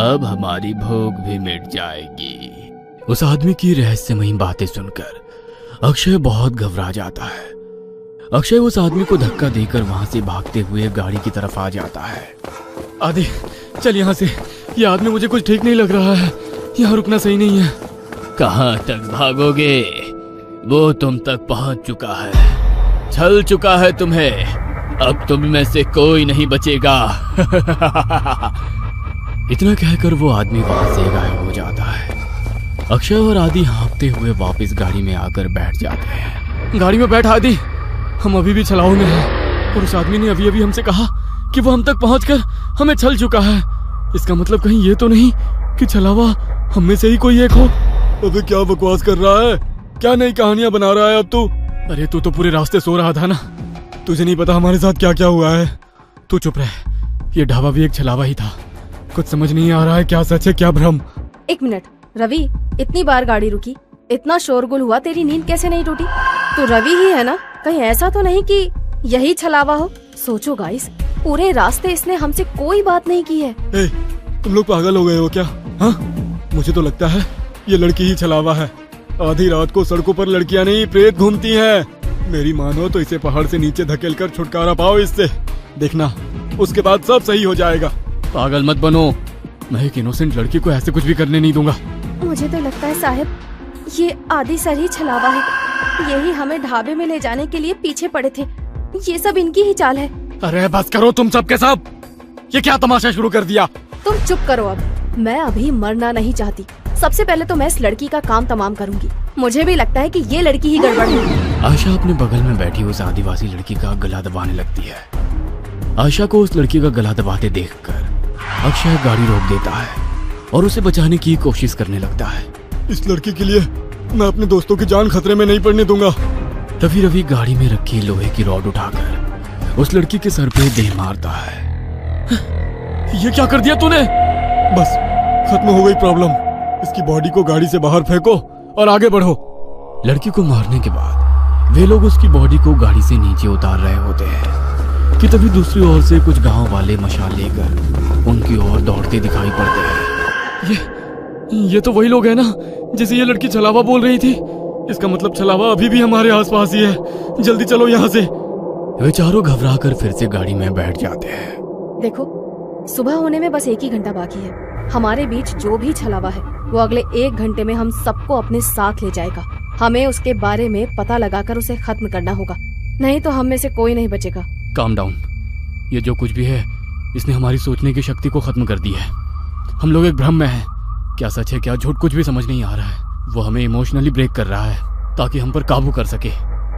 अब हमारी भूख भी मिट जाएगी। उस आदमी की रहस्यमयी बातें सुनकर अक्षय बहुत घबरा जाता है। अक्षय उस आदमी को धक्का देकर वहां से भागते हुए गाड़ी की तरफ आ जाता है। आदि चल यहाँ से, ये आदमी मुझे कुछ ठीक नहीं लग रहा है, यहाँ रुकना सही नहीं है। कहाँ तक भागोगे? वो तुम तक पहुंच चुका है, छल चुका है तुम्हें। अब तुम में से कोई नहीं बचेगा। इतना कहकर वो आदमी वहां से गायब हो जाता है। अक्षय और आदि हाँफते हुए वापस गाड़ी में आकर बैठ जाते हैं। गाड़ी में बैठ आदि, हम अभी भी छलावे में हैं, और उस आदमी ने अभी अभी हमसे कहा कि वो हम तक पहुंचकर हमें छल चुका है। इसका मतलब कहीं ये तो नहीं कि छलावा हम में से ही कोई एक हो? अबे क्या बकवास कर रहा है, क्या नई कहानियां बना रहा है अब तू? अरे तू तो पूरे रास्ते सो रहा था ना, तुझे नहीं पता हमारे साथ क्या क्या हुआ है। तू चुप रह, ये ढाबा भी एक छलावा ही था। कुछ समझ नहीं आ रहा है क्या सच है क्या भ्रम। 1 मिनट रवि, इतनी बार गाड़ी रुकी, इतना शोरगुल हुआ, तेरी नींद कैसे नहीं टूटी? तू रवि ही है ना? कहीं ऐसा तो नहीं कि यही छलावा हो? सोचो गाइस, पूरे रास्ते इसने हमसे कोई बात नहीं की है। ए, तुम लोग पागल हो गए हो क्या? हाँ, मुझे तो लगता है ये लड़की ही छलावा है। आधी रात को सड़कों पर लड़कियां नहीं प्रेत घूमती हैं। मेरी मानो तो इसे पहाड़ से नीचे धकेलकर छुटकारा पाओ इससे, देखना उसके बाद सब सही हो जाएगा। पागल मत बनो, मैं एक इनोसेंट लड़की को ऐसे कुछ भी करने नहीं दूंगा। मुझे तो लगता है साहब ये आदि सर ही छलावा है, यही हमें ढाबे में ले जाने के लिए पीछे पड़े थे। ये सब इनकी ही चाल है। अरे बस करो तुम सब के सब, ये क्या तमाशा शुरू कर दिया? तुम चुप करो अब, मैं अभी मरना नहीं चाहती। सबसे पहले तो मैं इस लड़की का काम तमाम करूंगी। मुझे भी लगता है कि ये लड़की ही गड़बड़ है। आशा अपने बगल में बैठी उस आदिवासी लड़की का गला दबाने लगती है। आशा को उस लड़की का गला दबाते देखकर अक्षय गाड़ी रोक देता है और उसे बचाने की कोशिश करने लगता है। इस लड़की के लिए मैं अपने दोस्तों की जान खतरे में नहीं पड़ने दूंगा। तभी रवि गाड़ी में रखी लोहे की रॉड उठाकर उस लड़की के सर पे दे मारता है। ये क्या कर दिया तूने? बस खत्म हो गई प्रॉब्लम। इसकी बॉडी को गाड़ी से बाहर फेंको और आगे बढ़ो। लड़की को मारने के बाद वे लोग उसकी बॉडी को गाड़ी से नीचे उतार रहे होते हैं कि तभी दूसरी ओर से कुछ गांव वाले मशाल लेकर उनकी ओर दौड़ते दिखाई पड़ते हैं। ये तो वही लोग हैं ना जिसे ये लड़की छलावा बोल रही थी। इसका मतलब छलावा अभी भी हमारे आसपास ही है। जल्दी चलो यहाँ से। वे चारों घबरा कर फिर से गाड़ी में बैठ जाते हैं। देखो, सुबह होने में बस 1 ही घंटा बाकी है। हमारे बीच जो भी छलावा है वो अगले 1 घंटे में हम सबको अपने साथ ले जाएगा। हमें उसके बारे में पता लगाकर उसे खत्म करना होगा, नहीं तो हम में से कोई नहीं बचेगा। Calm down. ये जो कुछ भी है इसने हमारी सोचने की शक्ति को खत्म कर दी है। हम लोग एक भ्रम में हैं। क्या सच है क्या झूठ कुछ भी समझ नहीं आ रहा है। वो हमें इमोशनली ब्रेक कर रहा है ताकि हम पर काबू कर सके।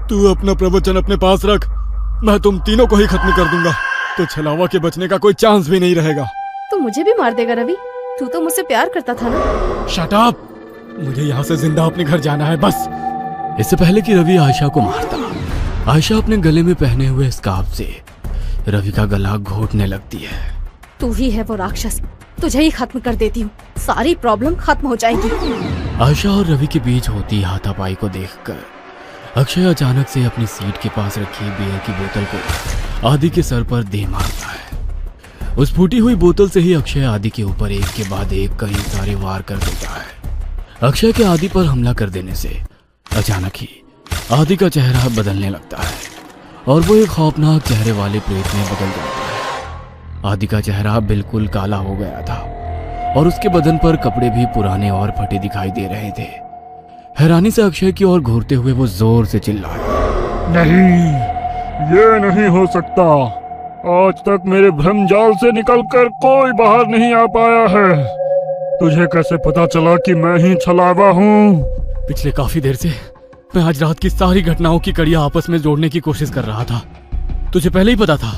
तू अपना प्रवचन अपने पास रख, मैं तुम तीनों को ही खत्म कर दूंगा, तो छलावा के बचने का कोई चांस भी नहीं रहेगा। तू मुझे भी मार देगा रवि? तू तो मुझसे प्यार करता था ना। Shut up! मुझे यहाँ से जिंदा अपने घर जाना है बस। इससे पहले कि रवि आयशा को मारता, आयशा अपने गले में पहने हुए स्कार्फ से रवि का गला घोटने लगती है। तू ही है वो राक्षस, तुझे ही खत्म कर देती हूँ, सारी प्रॉब्लम खत्म हो जाएगी। आयशा और रवि के बीच होती हाथापाई को देखकर अक्षय अचानक से अपनी सीट के पास रखी बियर की बोतल को आदि के सर पर दे मारता है। उस फूटी हुई बोतल से ही अक्षय आदि के ऊपर एक के बाद एक कई सारे वार कर देता है। अक्षय के आदि पर हमला कर देने से अचानक ही आदि का चेहरा बदलने लगता है और वो एक खौफनाक चेहरे वाले प्रेत में बदल जाता है। आदि का चेहरा बिल्कुल काला हो गया था और उसके बदन पर कपड़े भी पुराने और फटे दिखाई दे रहे थे। हैरानी से अक्षय की ओर घूरते हुए वो जोर से चिल्लाया, नहीं, ये नहीं हो सकता। आज तक मेरे भ्रमजाल से निकलकर कोई बाहर नहीं आ पाया है। तुझे कैसे पता चला कि मैं ही छलावा हूँ? पिछले काफी देर से मैं आज रात की सारी घटनाओं की कड़ियां आपस में जोड़ने की कोशिश कर रहा था। तुझे पहले ही पता था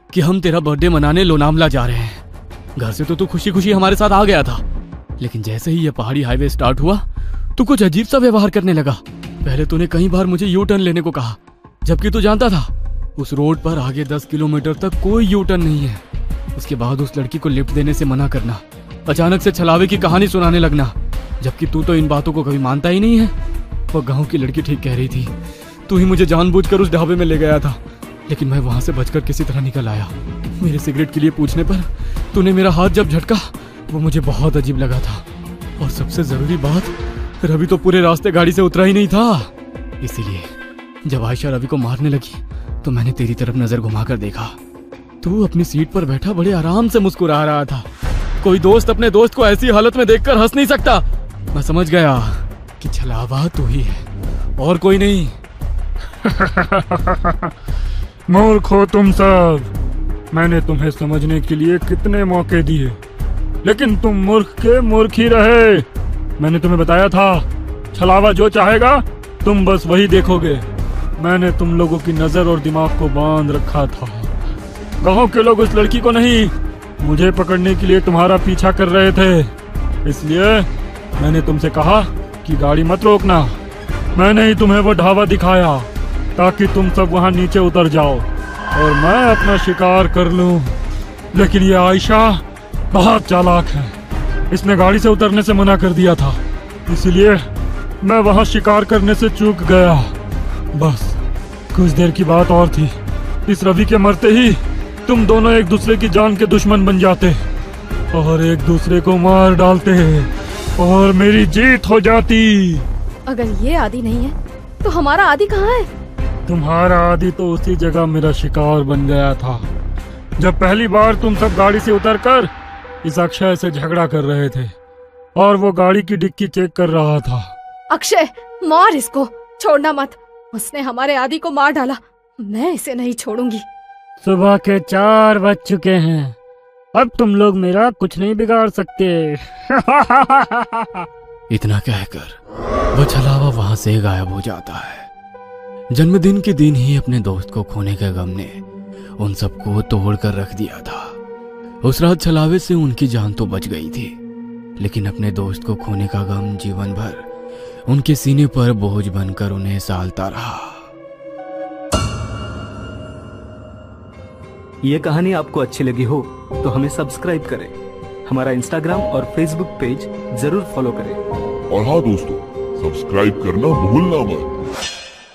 कि हम तेरा बर्थडे मनाने लोनावला जा रहे हैं। घर से तो तू खुशी खुशी हमारे साथ आ गया था, लेकिन जैसे ही ये पहाड़ी हाईवे स्टार्ट हुआ तू कुछ अजीब सा व्यवहार करने लगा। पहले तूने कई बार मुझे यू टर्न लेने को कहा, जबकि तू जानता था उस रोड पर आगे 10 किलोमीटर तक कोई यू टर्न नहीं है। उसके बाद उस लड़की को लिफ्ट देने से मना करना, अचानक से छलावे की कहानी सुनाने लगना, जबकि तू तो इन बातों को कभी मानता ही नहीं है। वो गांव की लड़की ठीक कह रही थी, तू ही मुझे जानबूझकर उस ढाबे में ले गया था, लेकिन मैं वहां से बचकर किसी तरह निकल आया। मेरे सिगरेट के लिए पूछने पर तूने मेरा हाथ जब झटका वो मुझे बहुत अजीब लगा था। और सबसे जरूरी बात, रवि तो पूरे रास्ते गाड़ी से उतरा ही नहीं था। इसीलिए जब आयशा रवि को मारने लगी तो मैंने तेरी तरफ नजर घुमाकर देखा। तू अपनी सीट पर बैठा बड़े आराम से मुस्कुरा रहा था। कोई दोस्त अपने दोस्त को ऐसी हालत में देखकर हंस नहीं सकता। मैं समझ गया कि छलावा तू ही है और कोई नहीं। मूर्ख हो तुम सब। मैंने तुम्हें समझने के लिए कितने मौके दिए, लेकिन तुम मूर्ख के मूर्ख ही रहे। मैंने तुम्हें बताया था, छलावा जो चाहेगा तुम बस वही देखोगे। मैंने तुम लोगों की नजर और दिमाग को बांध रखा था। गांव के लोग उस लड़की को नहीं, मुझे पकड़ने के लिए तुम्हारा पीछा कर रहे थे। इसलिए मैंने तुमसे कहा कि गाड़ी मत रोकना। मैंने ही तुम्हें वो ढाबा दिखाया ताकि तुम सब वहां नीचे उतर जाओ और मैं अपना शिकार कर लूं। लेकिन ये आयशा बहुत चालाक है। इसने गाड़ी से उतरने से मना कर दिया था, इसलिए मैं वहां शिकार करने से चूक गया। बस कुछ देर की बात और थी, इस रवि के मरते ही तुम दोनों एक दूसरे की जान के दुश्मन बन जाते और एक दूसरे को मार डालते और मेरी जीत हो जाती। अगर ये आदि नहीं है तो हमारा आदि कहाँ है? तुम्हारा आदि तो उसी जगह मेरा शिकार बन गया था, जब पहली बार तुम सब गाड़ी से उतरकर इस अक्षय से झगड़ा कर रहे थे और वो गाड़ी की डिक्की चेक कर रहा था। अक्षय, मार इसको, छोड़ना मत। उसने हमारे आदि को मार डाला, मैं इसे नहीं छोड़ूंगी। सुबह के 4 बज चुके हैं, अब तुम लोग मेरा कुछ नहीं बिगाड़ सकते। इतना कहकर वो छलावा वहां से गायब हो जाता है। जन्मदिन के दिन ही अपने दोस्त को खोने के गम ने उन सबको तोड़ कर रख दिया था। उस रात छलावे से उनकी जान तो बच गई थी, लेकिन अपने दोस्त को खोने का गम जीवन भर उनके सीने पर बोझ बनकर उन्हें सालता रहा। ये कहानी आपको अच्छी लगी हो तो हमें सब्सक्राइब करें, हमारा इंस्टाग्राम और फेसबुक पेज जरूर फॉलो करें। और हाँ दोस्तों, सब्सक्राइब करना भूलना मत।